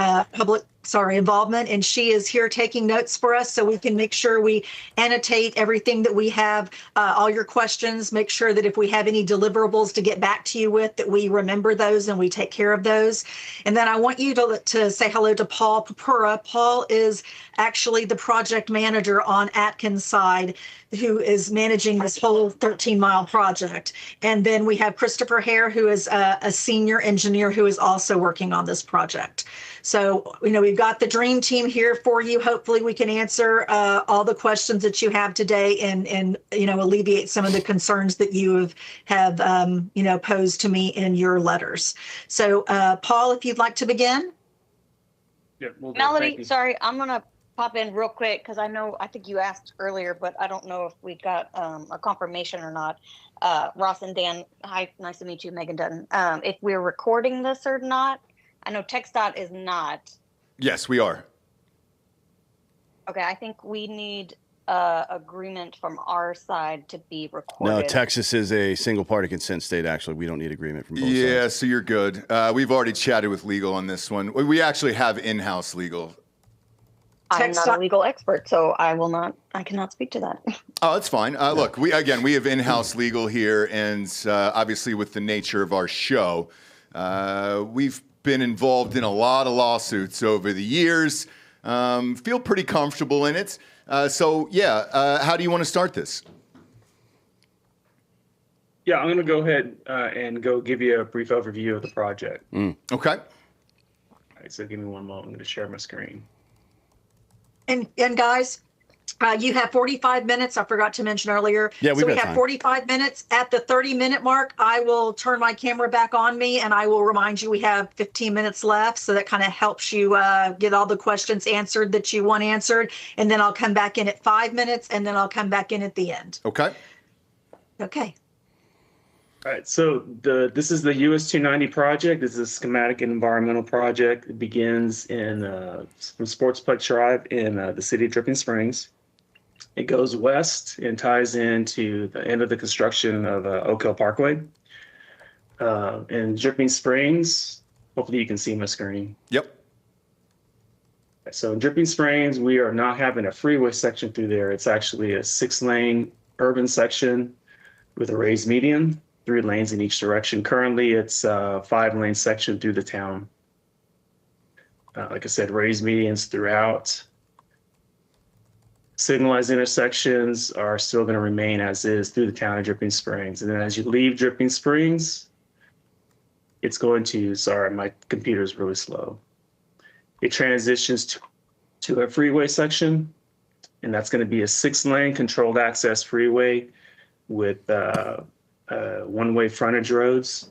involvement, and she is here taking notes for us so we can make sure we annotate everything that we have, all your questions, make sure that if we have any deliverables to get back to you with, that we remember those and we take care of those. And then I want you to say hello to Paul Papura. Paul is actually the project manager on Atkins' side, who is managing this whole 13-mile project. And then we have Christopher Hare, who is a senior engineer who is also working on this project. So, we've got the dream team here for you. Hopefully we can answer all the questions that you have today and alleviate some of the concerns that you have posed to me in your letters. So, Paul, if you'd like to begin. Yeah, we'll Melody, sorry, I'm going to pop in real quick because I think you asked earlier, but I don't know if we got a confirmation or not. Ross and Dan, hi, nice to meet you, Megan Dutton. If we're recording this or not, I know TxDOT is not. Yes, we are. Okay, I think we need agreement from our side to be recorded. No, Texas is a single party consent state. Actually, we don't need agreement from both Yeah, sides. so you're good. We've already chatted with legal on this one. We actually have in-house legal. I'm not a legal expert, so I cannot speak to that. Oh, that's fine. Look, we have in-house legal here, and obviously with the nature of our show, we've been involved in a lot of lawsuits over the years. Feel pretty comfortable in it. How do you want to start this? Yeah, I'm going to go ahead and go give you a brief overview of the project. Okay. All right, so give me one moment. I'm going to share my screen. And guys, you have 45 minutes. I forgot to mention earlier. Yeah, we got have time. 45 minutes. At the 30-minute mark, I will turn my camera back on me, and I will remind you we have 15 minutes left. So that kind of helps you get all the questions answered that you want answered. And then I'll come back in at 5 minutes, and then I'll come back in at the end. Okay. Okay. All right, so this is the US 290 project. This is a schematic and environmental project. It begins from Sportsplex Drive in the city of Dripping Springs. It goes west and ties into the end of the construction of Oak Hill Parkway. In Dripping Springs, hopefully you can see my screen. Yep. So in Dripping Springs, we are not having a freeway section through there. It's actually a 6-lane urban section with a raised median, 3 lanes in each direction. Currently, it's a 5-lane section through the town. Like I said, raised medians throughout. Signalized intersections are still going to remain as is through the town of Dripping Springs. And then as you leave Dripping Springs, it's going to, sorry, my computer is really slow. It transitions to a freeway section, and that's going to be a 6-lane controlled access freeway with one-way frontage roads,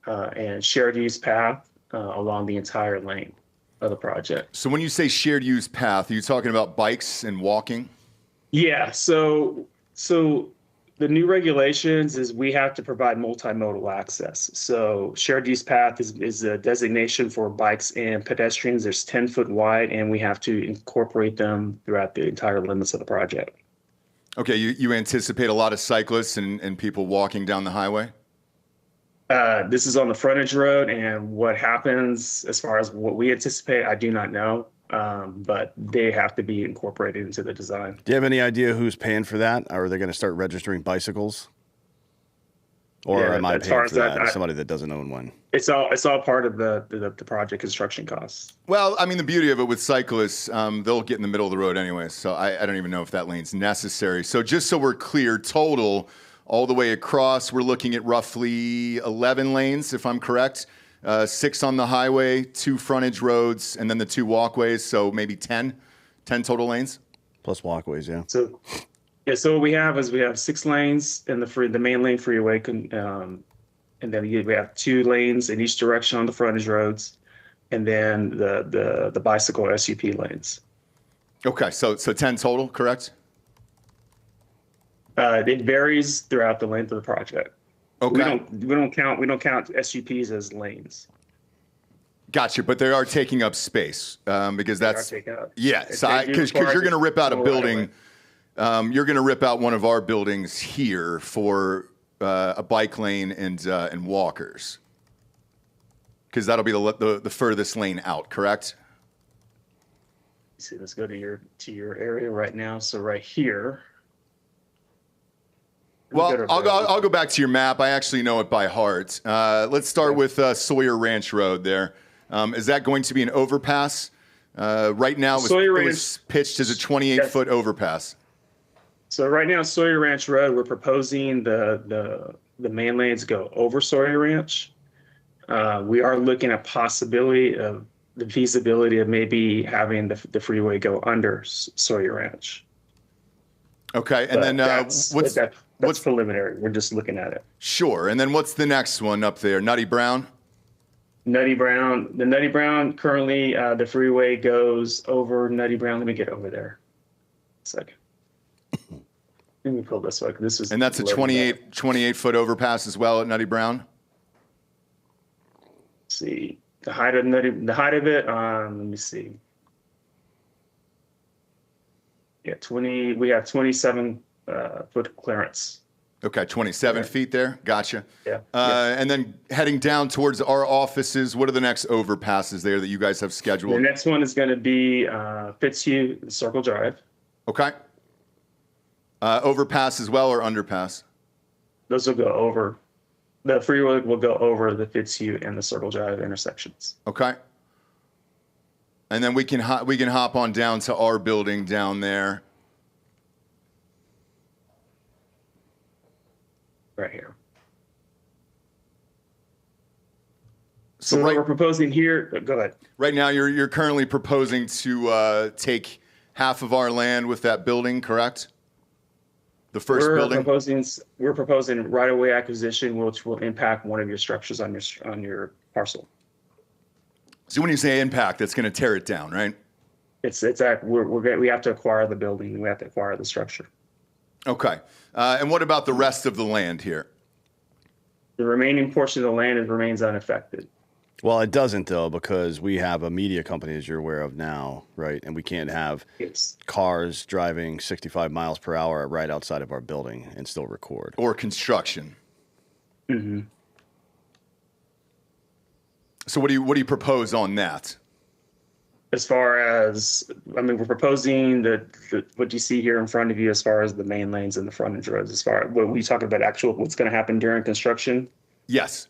and shared use path along the entire lane of the project. So when you say shared use path, are you talking about bikes and walking? Yeah, so the new regulations is we have to provide multimodal access. So shared use path is a designation for bikes and pedestrians. There's 10-foot wide, and we have to incorporate them throughout the entire limits of the project. Okay, you anticipate a lot of cyclists and people walking down the highway? This is on the frontage road, and what happens as far as what we anticipate, I do not know, but they have to be incorporated into the design. Do you have any idea who's paying for that? Or are they going to start registering bicycles? Or Yeah, am I as far paying as for that that, as somebody that doesn't own one? It's all part of the project construction costs. Well, I mean, the beauty of it with cyclists, they'll get in the middle of the road anyway, so I don't even know if that lane's necessary. So just so we're clear, total, all the way across, we're looking at roughly 11 lanes, if I'm correct. 6 on the highway, 2 frontage roads, and then the 2 walkways, so maybe 10 total lanes? Plus walkways, yeah. So what we have is we have 6 lanes in the main lane freeway, and then we have 2 lanes in each direction on the frontage roads, and then the bicycle SUP lanes. Okay, so 10 total, correct? It varies throughout the length of the project. Okay. We don't count SUPs as lanes. Gotcha, but they are taking up space because that's because you're going to rip out a building. You're going to rip out one of our buildings here for a bike lane and walkers, because that'll be the furthest lane out. Correct? See, let's go to your area right now. So right here. Well, I'll go back to your map. I actually know it by heart. Let's start with Sawyer Ranch Road there. Is that going to be an overpass? Right now, it was pitched as a 28-foot overpass. So right now, Sawyer Ranch Road, we're proposing the main lanes go over Sawyer Ranch. We are looking at possibility of the feasibility of maybe having the freeway go under Sawyer Ranch. Okay, and then that's preliminary. We're just looking at it. Sure, and then what's the next one up there? Nutty Brown? Nutty Brown. The Nutty Brown, currently the freeway goes over Nutty Brown. Let me get over there. A second. Let me pull this one. This was. And that's a 28-foot overpass as well at Nutty Brown? Let's see. The height of it, let me see. Yeah, we have 27 foot clearance. Okay, 27 feet there. Gotcha. Yeah. And then heading down towards our offices, what are the next overpasses there that you guys have scheduled? The next one is going to be Fitzhugh Circle Drive. Okay. Overpass as well or underpass? Those will go over. The freeway will go over the Fitzhugh and the Circle Drive intersections. Okay. And then we can hop on down to our building down there. Right here. So we're proposing here. Go ahead. Right now, you're currently proposing to take half of our land with that building, correct? The first building. We're proposing right-of-way acquisition, which will impact one of your structures on your parcel. So when you say impact, that's going to tear it down, right? We have to acquire the building. We have to acquire the structure. Okay. And what about the rest of the land here? The remaining portion of the land remains unaffected. Well, it doesn't, though, because we have a media company, as you're aware of now, right? And we can't have cars driving 65 miles per hour right outside of our building and still record. Or construction. Mm-hmm. So what do you propose on that? As far as, we're proposing what you see here in front of you as far as the main lanes and the frontage roads, as far as what we talk about what's going to happen during construction. Yes.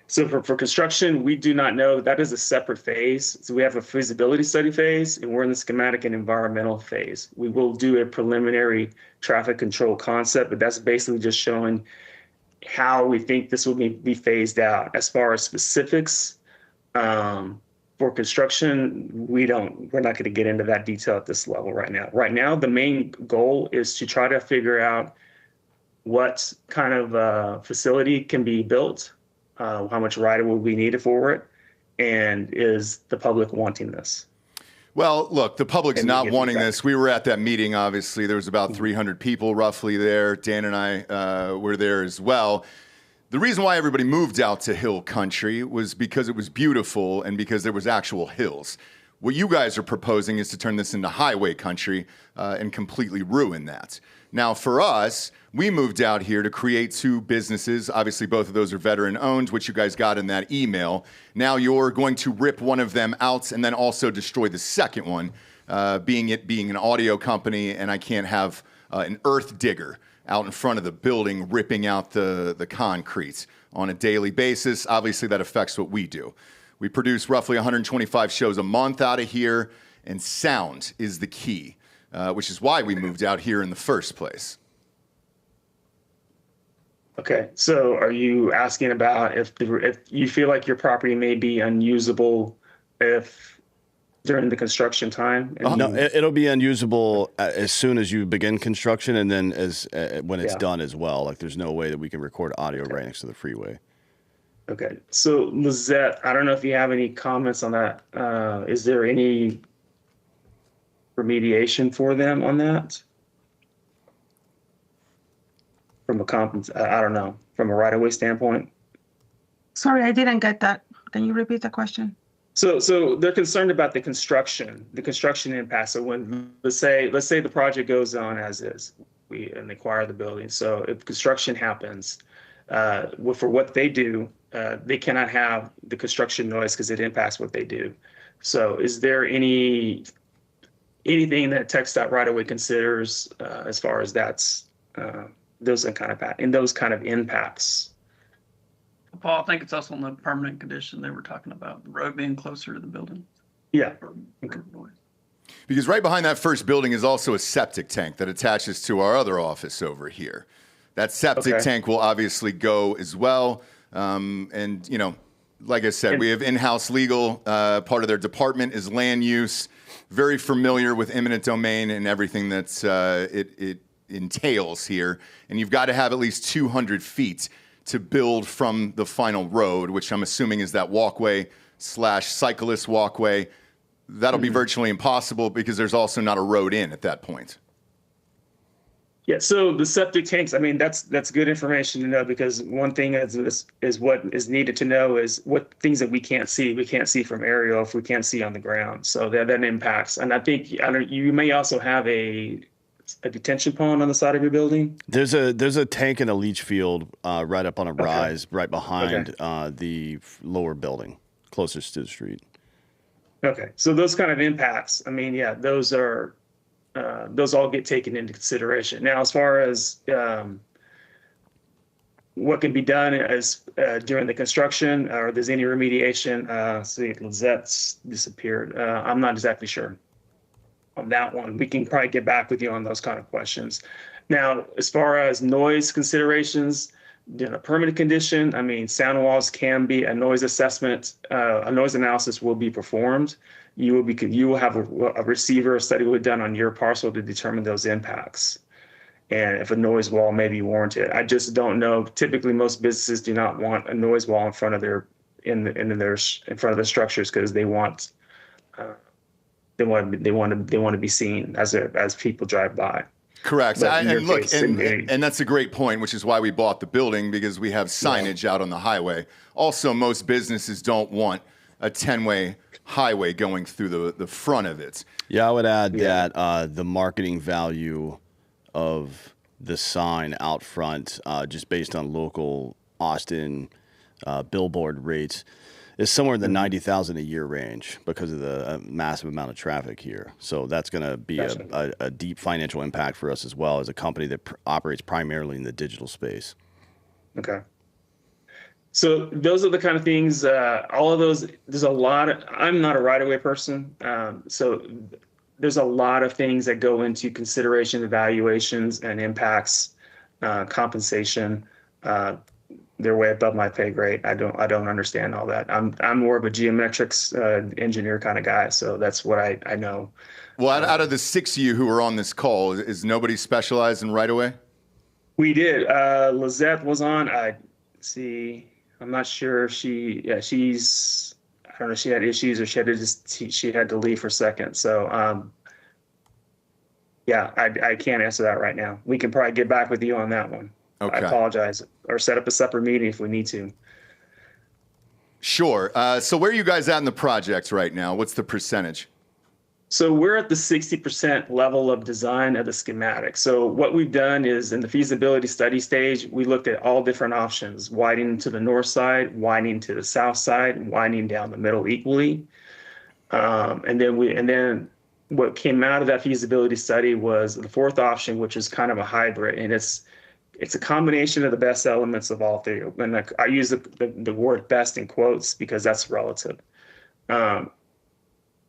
So for construction, we do not know. That is a separate phase. So we have a feasibility study phase, and we're in the schematic and environmental phase. We will do a preliminary traffic control concept, but that's basically just showing how we think this will be phased out. As far as specifics, for construction, we're not going to get into that detail at this level right now. Right now, the main goal is to try to figure out what kind of facility can be built, how much right will be needed for it, and is the public wanting this? Well, look, the public's And not get wanting feedback. this. We were at that meeting, obviously. There was about 300 people roughly there. Dan and I were there as well. The reason why everybody moved out to hill country was because it was beautiful and because there was actual hills. What you guys are proposing is to turn this into highway country and completely ruin that. Now, for us, we moved out here to create two businesses. Obviously, both of those are veteran-owned, which you guys got in that email. Now you're going to rip one of them out and then also destroy the second one, being an audio company, and I can't have an earth digger out in front of the building ripping out the concrete on a daily basis. Obviously, that affects what we do. We produce roughly 125 shows a month out of here, and sound is the key, which is why we moved out here in the first place. Okay, so are you asking about if you feel like your property may be unusable if during the construction time? No, it'll be unusable as soon as you begin construction, and then when it's done as well. Like, there's no way that we can record audio right next to the freeway. Okay, so Lizette, I don't know if you have any comments on that. Is there any remediation for them on that? From I don't know, from a right-of-way standpoint? Sorry, I didn't get that. Can you repeat the question? So they're concerned about the construction impact. So when let's say the project goes on as is, and they acquire the building. So if construction happens, for what they do, they cannot have the construction noise because it impacts what they do. So is there anything that TxDOT right away considers as far as those kind of impacts? Paul, I think it's also on the permanent condition they were talking about, the road being closer to the building. Yeah. Because right behind that first building is also a septic tank that attaches to our other office over here. That septic tank will obviously go as well. And, like I said, we have in-house legal. Part of their department is land use. Very familiar with eminent domain and everything that's it entails here. And you've got to have at least 200 feet to build from the final road, which I'm assuming is that walkway / cyclist walkway. That'll be virtually impossible because there's also not a road in at that point. Yeah, so the septic tanks, I mean, that's good information to know, because one thing is what is needed to know is what things that we can't see. We can't see from aerial if we can't see on the ground. So that impacts. And I think you may also have a detention pond on the side of your building. There's a tank and a leach field right up on a rise right behind the lower building, closest to the street. Okay, so those kind of impacts, I mean, yeah, those all get taken into consideration. Now, as far as what can be done as during the construction, or there's any remediation, see, Lizette's disappeared. I'm not exactly sure on that one. We can probably get back with you on those kind of questions. Now, as far as noise considerations, in a permanent condition, I mean, sound walls can be a noise assessment. A noise analysis will be performed. You will have a receiver study will be done on your parcel to determine those impacts, and if a noise wall may be warranted. I just don't know. Typically, most businesses do not want a noise wall in front of their structures, because they want to be seen as people drive by. Correct. And look, and that's a great point, which is why we bought the building, because we have signage out on the highway. Also, most businesses don't want a 10-way highway going through the front of it. Yeah, I would add that the marketing value of the sign out front, just based on local Austin billboard rates, is somewhere in the $90,000 a year range because of the massive amount of traffic here. So that's going to be a deep financial impact for us, as well as a company that operates primarily in the digital space. Okay. So those are the kind of things, all of those, there's a lot I'm not a right-of-way person. So there's a lot of things that go into consideration, evaluations, and impacts, compensation. They're way above my pay grade. I don't understand all that. I'm more of a geometrics engineer kind of guy, so that's what I know. Well, out of the 6 of you who are on this call, is nobody specialized in right-of-way? We did. Lizette was on. I see. I'm not sure if she's. I don't know if she had issues or she had to leave for a second. So yeah, I can't answer that right now. We can probably get back with you on that one. Okay. I apologize, or set up a separate meeting if we need to. Sure. So where are you guys at in the project right now? What's the percentage? So we're at the 60% level of design of the schematic. So what we've done is in the feasibility study stage, we looked at all different options, widening to the north side, widening to the south side, and widening down the middle equally. And then what came out of that feasibility study was the fourth option, which is kind of a hybrid, and it's a combination of the best elements of all three. And I use the word best in quotes because that's relative.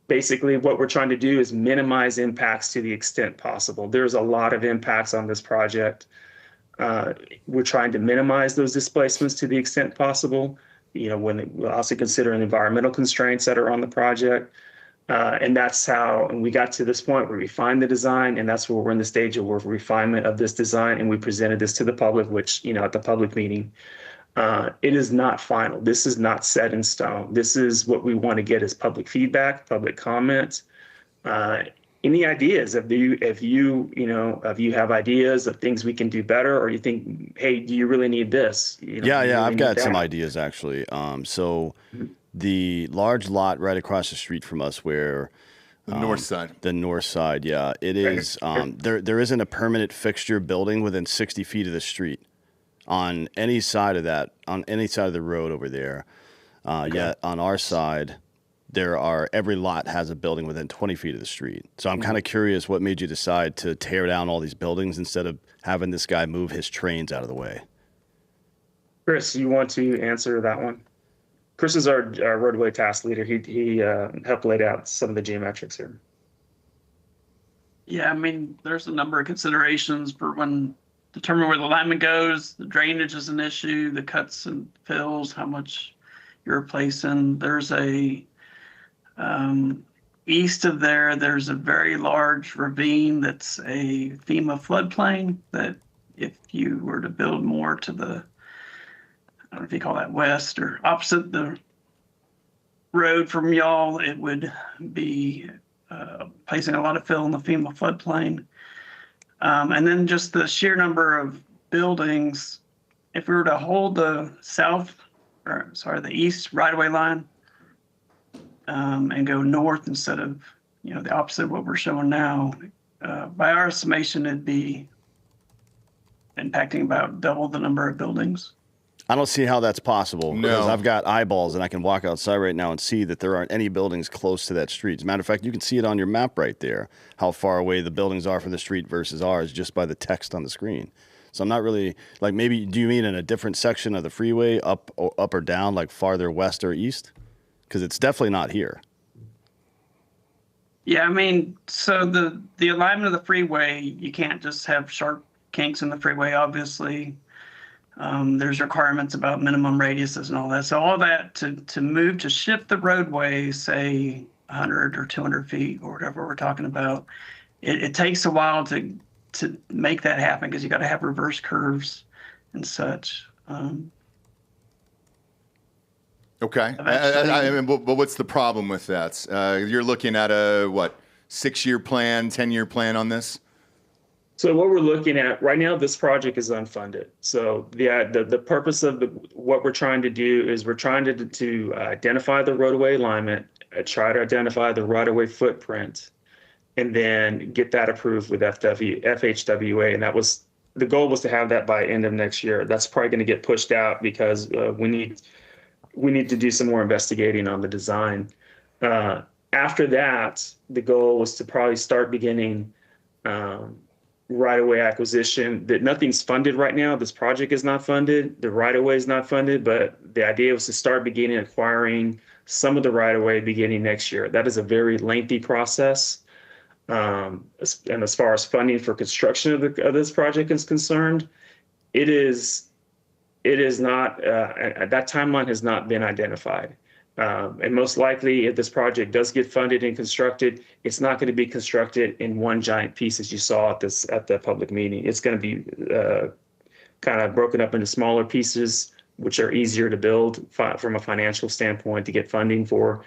Basically, what we're trying to do is minimize impacts to the extent possible. There's a lot of impacts on this project. We're trying to minimize those displacements to the extent possible. We're also considering environmental constraints that are on the project. And that's how we got to this point where we refined the design, and that's where we're in the stage of refinement of this design. And we presented this to the public, which, at the public meeting, it is not final. This is not set in stone. This is what we want to get as public feedback, public comment. Any ideas if you have ideas of things we can do better, or you think, hey, do you really need this? Yeah, I've got some ideas actually. So the large lot right across the street from us where the north side. The north side, yeah. It is there isn't a permanent fixture building within 60 feet of the street. On any side of the road over there. Yet on our side, every lot has a building within 20 feet of the street. So I'm kind of curious what made you decide to tear down all these buildings instead of having this guy move his trains out of the way. Chris, you want to answer that one? Chris is our roadway task leader. He helped lay out some of the geometrics here. Yeah, I mean, there's a number of considerations for when determine where the alignment goes. The drainage is an issue, the cuts and fills, how much you're replacing. There's east of there's a very large ravine that's a FEMA floodplain that if you were to build more to the, I don't know if you call that west or opposite the road from y'all, it would be placing a lot of fill in the FEMA floodplain. And then just the sheer number of buildings, if we were to hold the the east right-of-way line and go north instead of, the opposite of what we're showing now, by our estimation, it'd be impacting about double the number of buildings. I don't see how that's possible because No. I've got eyeballs and I can walk outside right now and see that there aren't any buildings close to that street. As a matter of fact, you can see it on your map right there, how far away the buildings are from the street versus ours just by the text on the screen. So I'm not really, maybe, do you mean in a different section of the freeway, up or down, like farther west or east? Because it's definitely not here. Yeah, I mean, so the alignment of the freeway, you can't just have sharp kinks in the freeway, obviously. There's requirements about minimum radiuses and all that. So all that to shift the roadway, say 100 or 200 feet or whatever we're talking about, it takes a while to make that happen because you got to have reverse curves and such. Okay. But what's the problem with that? You're looking at a 6-year plan, 10-year plan on this? So what we're looking at right now, this project is unfunded. So the purpose of what we're trying to do is we're trying to identify the roadway alignment, try to identify the right-of-way footprint, and then get that approved with FHWA. And the goal was to have that by end of next year. That's probably going to get pushed out because we need to do some more investigating on the design. After that, the goal was to probably start beginning right-of-way acquisition. That nothing's funded right now. This project is not funded. The right-of-way is not funded, but the idea was to start beginning acquiring some of the right-of-way beginning next year. That is a very lengthy process. And as far as funding for construction of this project is concerned, it is not, that timeline has not been identified. And most likely, if this project does get funded and constructed, it's not going to be constructed in one giant piece as you saw at the public meeting. It's going to be kind of broken up into smaller pieces, which are easier to build from a financial standpoint to get funding for.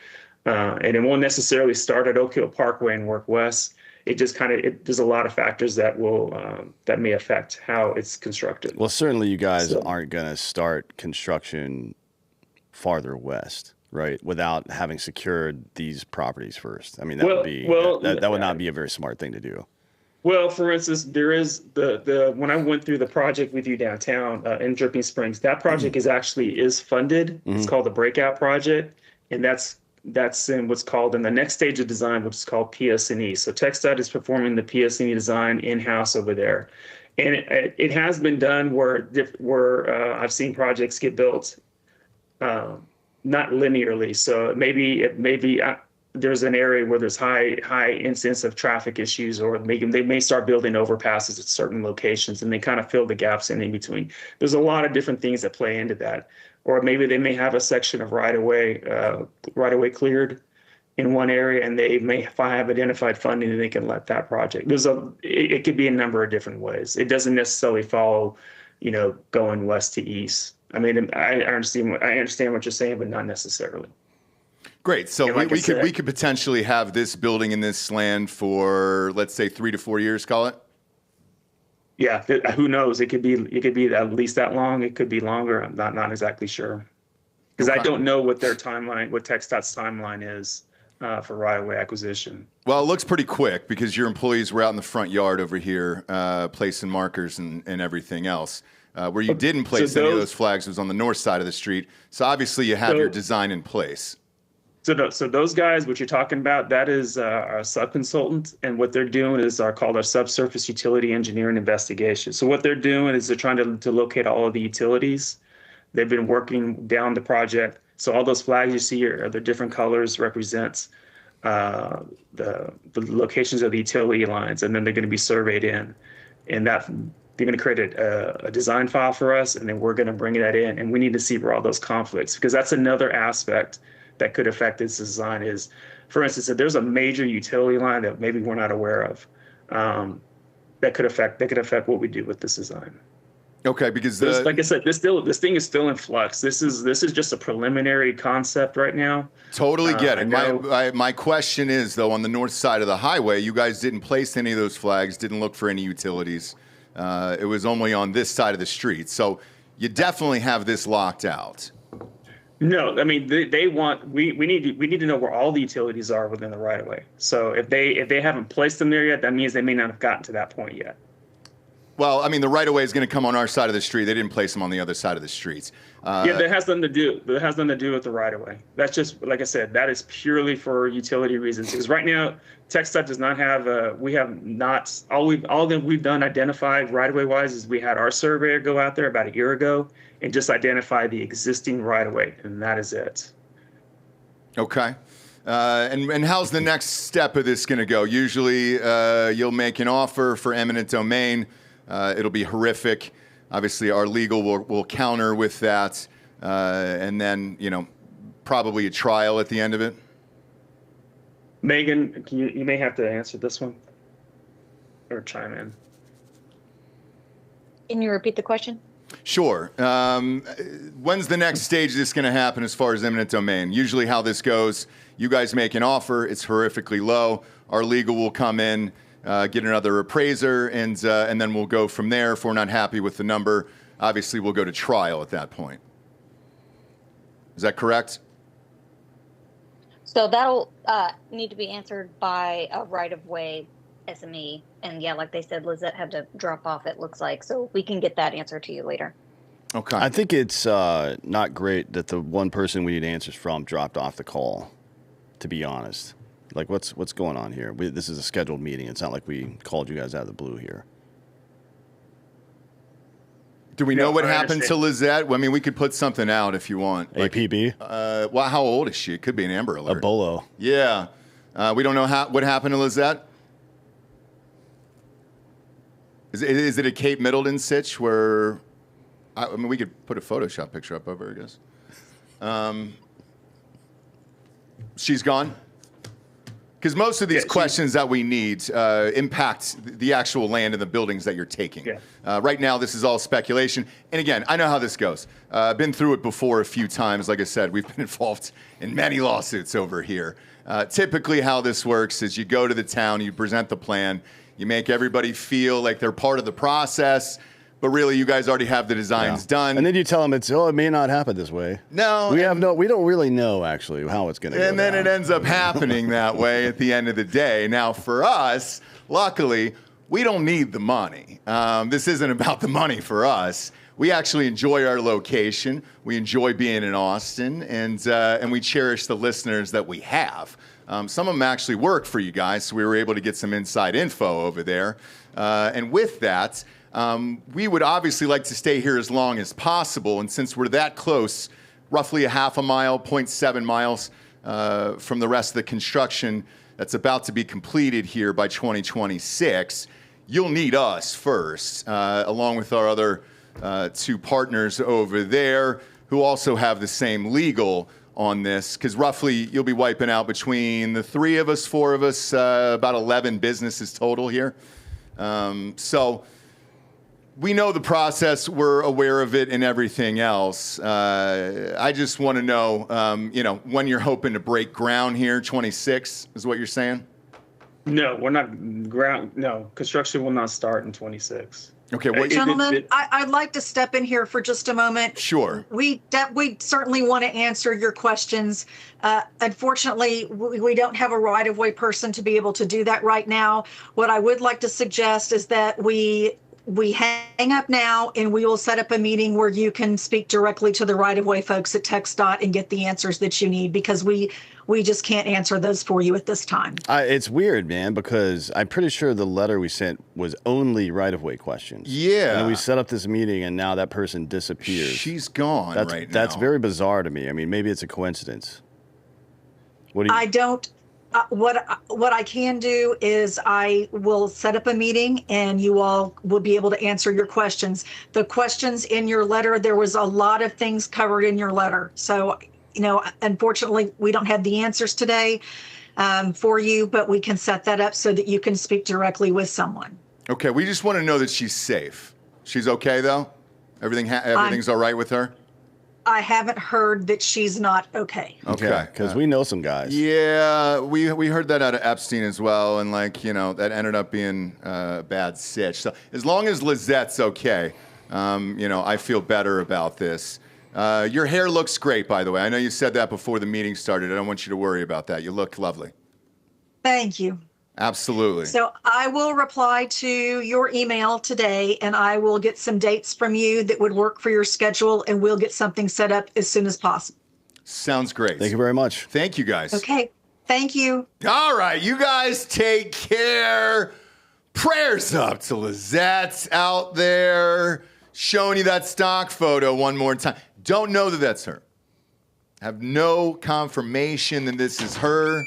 And it won't necessarily start at Oak Hill Parkway and work west. It just there's a lot of factors that will that may affect how it's constructed. Well, certainly you guys aren't going to start construction farther west, right? Without having secured these properties first. I mean, that would be that would not be a very smart thing to do. Well, for instance, there is the when I went through the project with you downtown in Dripping Springs, that project is funded. It's called the Breakout Project, and that's in what's called in the next stage of design, which is called PS&E. So TxDOT is performing the PS&E design in-house over there, and it has been done where I've seen projects get built not linearly. So maybe there's an area where there's high incidence of traffic issues, or they may start building overpasses at certain locations, and they kind of fill the gaps in between. There's a lot of different things that play into that. Or maybe they may have a section of right-of-way cleared in one area, and they may have identified funding, and they can let that project. It could be a number of different ways. It doesn't necessarily follow, going west to east. I mean, I understand what you're saying, but not necessarily. Great. So we could potentially have this building in this land for, let's say, 3 to 4 years. Call it. Yeah, who knows? It could be at least that long. It could be longer. I'm not exactly sure, because I don't know what their timeline, what TxDOT's timeline is for right-of-way acquisition. Well, it looks pretty quick because your employees were out in the front yard over here placing markers and everything else. Where you didn't place any of those flags was on the north side of the street. So obviously you have your design in place. So those guys, what you're talking about, that is our sub-consultant, and what they're doing is called our subsurface utility engineering investigation. So what they're doing is they're trying to locate all of the utilities. They've been working down the project. So all those flags you see are the different colors represents the locations of the utility lines, and then they're going to be surveyed in, and that they're going to create a design file for us, and then we're going to bring that in, and we need to see where all those conflicts, because that's another aspect that could affect this design is, for instance, if there's a major utility line that maybe we're not aware of, that could affect what we do with this design. Okay, because like I said, this thing is still in flux. This is just a preliminary concept right now. Totally get it. My question is, though, on the north side of the highway, you guys didn't place any of those flags, didn't look for any utilities. It was only on this side of the street. So you definitely have this locked out. No, I mean we need to know where all the utilities are within the right of way. So if they haven't placed them there yet, that means they may not have gotten to that point yet. Well, I mean, the right of way is going to come on our side of the street. They didn't place them on the other side of the streets. Yeah, that has nothing to do. That has nothing to do with the right of way. That's just, like I said, that is purely for utility reasons. Because right now, TxDOT does not have. We have not all that we've done identified right of way wise is we had our surveyor go out there about a year ago and just identify the existing right of way, and that is it. Okay. And how's the next step of this going to go? Usually, you'll make an offer for eminent domain. It'll be horrific. Obviously, our legal will counter with that, and then probably a trial at the end of it. Megan, you may have to answer this one or chime in. Can you repeat the question? Sure. When's the next stage of this going to happen as far as eminent domain? Usually, how this goes: you guys make an offer, it's horrifically low. Our legal will come in. Get another appraiser, and then we'll go from there. If we're not happy with the number, obviously we'll go to trial at that point. Is that correct? So that'll need to be answered by a right-of-way SME. And yeah, like they said, Lizette had to drop off, it looks like. So we can get that answer to you later. Okay. I think it's not great that the one person we need answers from dropped off the call, to be honest. Like, what's going on here? This is a scheduled meeting. It's not like we called you guys out of the blue here. Do we know what happened to Lizette? I mean, we could put something out if you want. APB? Well, how old is she? It could be an Amber Alert. A bolo. Yeah. We don't know what happened to Lizette? Is it a Kate Middleton sitch where... I mean, we could put a Photoshop picture up of her, I guess. She's gone? Because most of these questions that we need impact the actual land and the buildings that you're taking. Yeah. Right now, this is all speculation. And again, I know how this goes. I've been through it before a few times. Like I said, we've been involved in many lawsuits over here. Typically, how this works is you go to the town, you present the plan, you make everybody feel like they're part of the process. But really, you guys already have the designs done. And then you tell them it may not happen this way. No. We don't really know, actually, how it's going to go And then down. it ends up happening that way at the end of the day. Now, for us, luckily, we don't need the money. This isn't about the money for us. We actually enjoy our location. We enjoy being in Austin, and we cherish the listeners that we have. Some of them actually work for you guys, so we were able to get some inside info over there. And with that, we would obviously like to stay here as long as possible. And since we're that close, roughly a half a mile, 0.7 miles from the rest of the construction that's about to be completed here by 2026, you'll need us first, along with our other two partners over there who also have the same legal on this, because roughly you'll be wiping out between the three of us, four of us, about 11 businesses total here. So we know the process. We're aware of it and everything else. I just want to know, when you're hoping to break ground here. 26 is what you're saying? No, we're not No, construction will not start in 26. Okay. Gentlemen, I'd like to step in here for just a moment. Sure. We certainly want to answer your questions. Unfortunately, we don't have a right-of-way person to be able to do that right now. What I would like to suggest is that we hang up now, and we will set up a meeting where you can speak directly to the right-of-way folks at TxDOT and get the answers that you need, because we just can't answer those for you at this time. It's weird, man, because I'm pretty sure the letter we sent was only right-of-way questions. Yeah. And then we set up this meeting, and now that person disappears. She's gone right now. That's very bizarre to me. I mean, maybe it's a coincidence. What do you? I don't. What I can do is I will set up a meeting, and you all will be able to answer your questions. The questions in your letter, there was a lot of things covered in your letter. So, unfortunately, we don't have the answers today for you, but we can set that up so that you can speak directly with someone. Okay, we just want to know that she's safe. She's okay, though? Everything's all right with her? I haven't heard that she's not okay. Okay. Because we know some guys. Yeah, we heard that out of Epstein as well, and that ended up being a bad sitch. So as long as Lizette's okay, I feel better about this. Your hair looks great, by the way. I know you said that before the meeting started. I don't want you to worry about that. You look lovely. Thank you. Absolutely. So I will reply to your email today, and I will get some dates from you that would work for your schedule, and we'll get something set up as soon as possible. Sounds great. Thank you very much. Thank you, guys. Okay. Thank you. All right, you guys take care. Prayers up to Lizette out there, showing you that stock photo one more time. Don't know that that's her. Have no confirmation that this is her.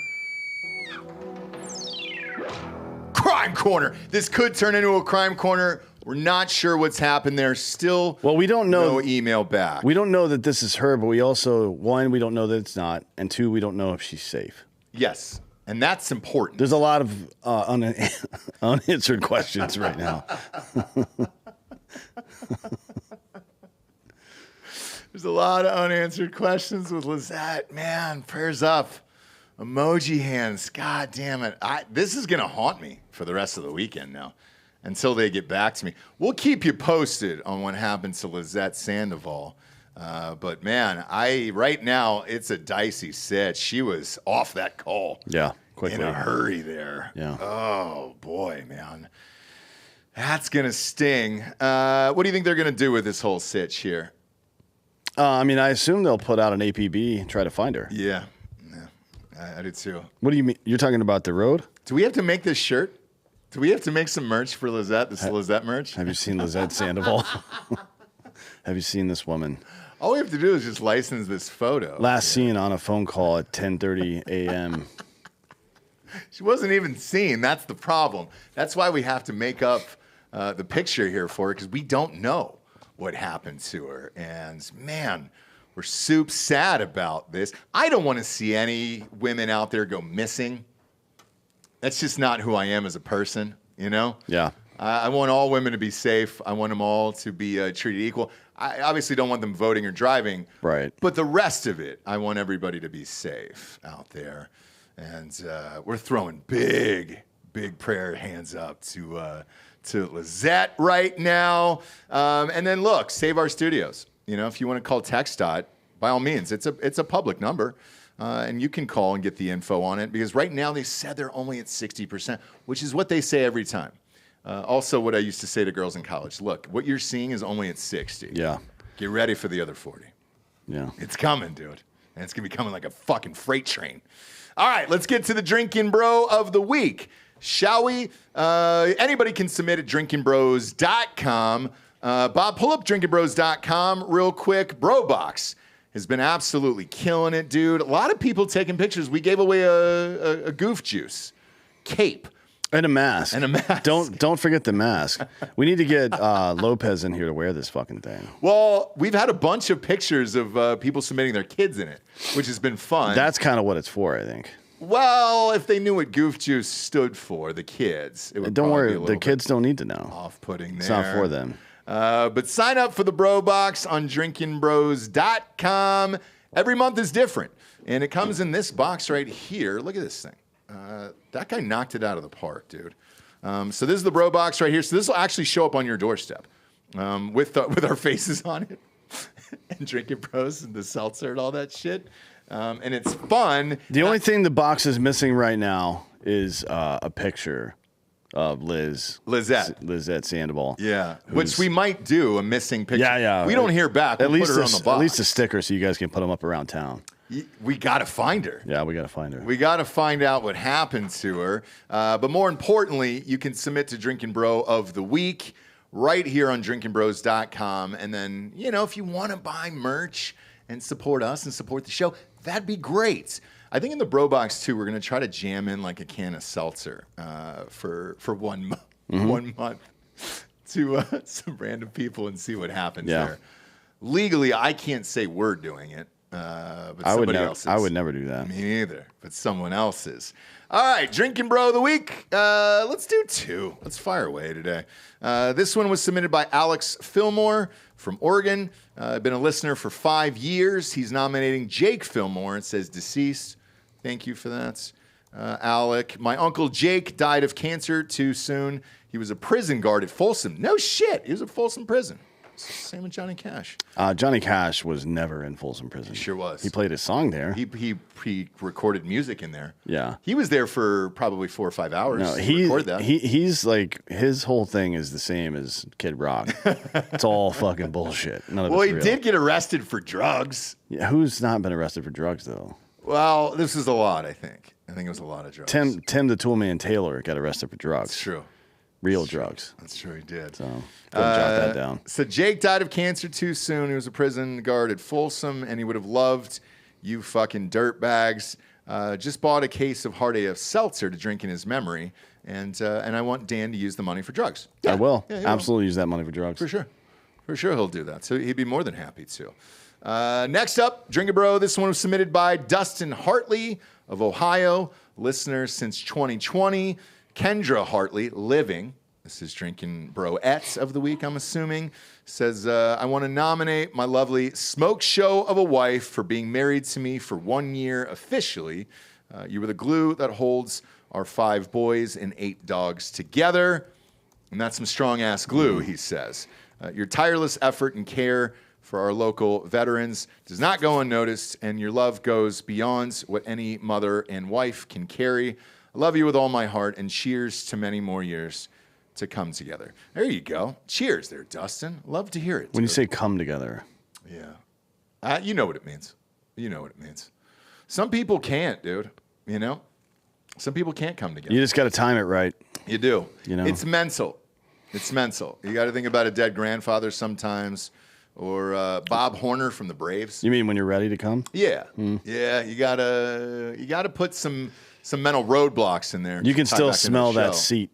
Crime Corner. This could turn into a crime corner. We're not sure what's happened there. Still, we don't know. No email back. We don't know that this is her, but we also, one, we don't know that it's not, and two, we don't know if she's safe. Yes, and that's important. There's a lot of unanswered questions right now. There's a lot of unanswered questions with Lizette. Man, prayers up. Emoji hands. God damn it. This is going to haunt me for the rest of the weekend now until they get back to me. We'll keep you posted on what happens to Lizette Sandoval. But, man, right now, it's a dicey sit. She was off that call. Yeah, quickly. In a hurry there. Yeah. Oh, boy, man. That's going to sting. What do you think they're going to do with this whole sitch here? I assume they'll put out an APB and try to find her. Yeah. I did too. What do you mean? You're talking about the road? Do we have to make this shirt? Do we have to make some merch for Lizette? This Lizette merch? Have you seen Lizette Sandoval? Have you seen this woman? All we have to do is just license this photo. Last seen on a phone call at 10:30 a.m. She wasn't even seen. That's the problem. That's why we have to make up the picture here for her, because we don't know what happened to her. And, man, we're soup sad about this. I don't want to see any women out there go missing. That's just not who I am as a person, you know? Yeah. I want all women to be safe. I want them all to be treated equal. I obviously don't want them voting or driving. Right. But the rest of it, I want everybody to be safe out there. And we're throwing big prayer hands up to Lizette right now. And then look, save our studios. You know, if you want to call TxDOT, by all means, it's a public number. And you can call and get the info on it because right now they said they're only at 60%, which is what they say every time. Also, what I used to say to girls in college, look, what you're seeing is only at 60. Yeah. Get ready for the other 40. Yeah. It's coming, dude. And it's going to be coming like a fucking freight train. All right, let's get to the Drinkin' Bro of the week. Shall we? Anybody can submit at drinkinbros.com. Bob, pull up drinkinbros.com real quick. BroBox has been absolutely killing it, dude. A lot of people taking pictures. We gave away a goof juice cape. And a mask. And a mask. Don't forget the mask. We need to get Lopez in here to wear this fucking thing. Well, we've had a bunch of pictures of people submitting their kids in it, which has been fun. That's kind of what it's for, I think. Well, if they knew what Goof Juice stood for, the kids, it would Don't probably worry, be a little the kids don't need to know. off-putting there. It's not for them. But sign up for the Bro Box on drinkinbros.com. Every month is different. And it comes in this box right here. Look at this thing. That guy knocked it out of the park, dude. So this is the Bro Box right here. So this will actually show up on your doorstep with our faces on it and Drinkin' Bros and the seltzer and all that shit. And it's fun. The only thing the box is missing right now is a picture of Lizette Sandoval. Yeah, which we might do a missing picture. Yeah. We don't hear back. We'll put her on the box. At least a sticker so you guys can put them up around town. We got to find her. Yeah, we got to find her. We got to find out what happened to her. But more importantly, you can submit to Drinkin' Bro of the Week right here on drinkinbros.com. And then, you know, if you want to buy merch and support us and support the show, that'd be great. I think in the Bro Box, too, we're going to try to jam in like a can of seltzer for 1 month, 1 month to some random people and see what happens there. Legally, I can't say we're doing it. But somebody else is. I would never do that. Me either, but someone else is. All right, Drinkin' Bro of the Week. Let's do 2. Let's fire away today. This one was submitted by Alex Fillmore from Oregon. Been a listener for 5 years. He's nominating Jake Fillmore. It says deceased. Thank you for that, Alec. My uncle Jake died of cancer too soon. He was a prison guard at Folsom. No shit. He was at Folsom Prison. Same with Johnny Cash. Johnny Cash was never in Folsom Prison. He sure was. He played his song there. He recorded music in there. Yeah. He was there for probably 4 or 5 hours. No, to record that. He's like, his whole thing is the same as Kid Rock. It's all fucking bullshit. None of Well, it's he real. did get arrested for drugs. Yeah, who's not been arrested for drugs, though? Well, this is a lot, I think. I think it was a lot of drugs. Tim the Toolman Taylor got arrested for drugs. That's true. Real drugs. That's true, he did. So, go jot that down. So Jake died of cancer too soon. He was a prison guard at Folsom, and he would have loved you fucking dirtbags. Just bought a case of hard AF Seltzer to drink in his memory, and I want Dan to use the money for drugs. I will. Yeah, Absolutely use that money for drugs. For sure. For sure he'll do that. So he'd be more than happy to. Next up, Drinkin' Bro. This one was submitted by Dustin Hartley of Ohio, listener since 2020. Kendra Hartley, living. This is Drinkin' Bro-ettes of the week, I'm assuming. Says, I want to nominate my lovely smoke show of a wife for being married to me for 1 year officially. You were the glue that holds our 5 boys and 8 dogs together. And that's some strong-ass glue, he says. Your tireless effort and care for our local veterans does not go unnoticed, and your love goes beyond what any mother and wife can carry. I love you with all my heart, and cheers to many more years to come together. There you go. Cheers there, Dustin. Love to hear it. When you say come together. Yeah. You know what it means. You know what it means. Some people can't, dude. You know? Some people can't come together. You just got to time it right. You do. You know? It's mental. It's mental. You got to think about a dead grandfather sometimes, or Bob Horner from the Braves. You mean when you're ready to come? Yeah. Yeah, you gotta put some mental roadblocks in there. You can to tie still back into smell the that show. seat.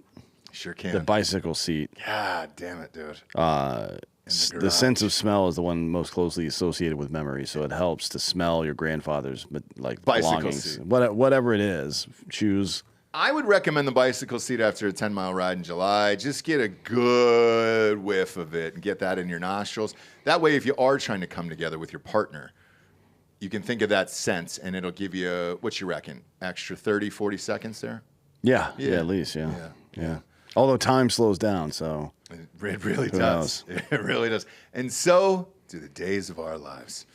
Sure can. The bicycle seat. God damn it, dude. The sense of smell is the one most closely associated with memory, so it helps to smell your grandfather's like Bicycle belongings, seat. whatever it is, shoes. I would recommend the bicycle seat after a 10-mile ride in July. Just get a good whiff of it and get that in your nostrils. That way, if you are trying to come together with your partner, you can think of that sense, and it'll give you, what you reckon, extra 30, 40 seconds there? Yeah, at least, yeah. Although time slows down, so. It really does. It really does. And so do the days of our lives.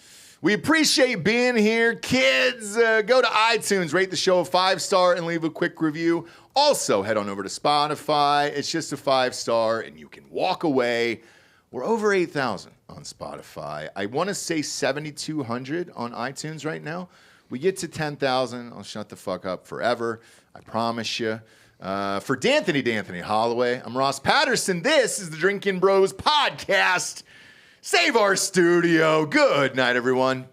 We appreciate being here. Kids, go to iTunes, rate the show a 5-star, and leave a quick review. Also, head on over to Spotify. It's just a 5-star, and you can walk away. We're over 8,000 on Spotify. I want to say 7,200 on iTunes right now. We get to 10,000, I'll shut the fuck up forever. I promise you. For D'Anthony Holloway, I'm Ross Patterson. This is the Drinkin' Bros podcast. Save our studio. Good night, everyone.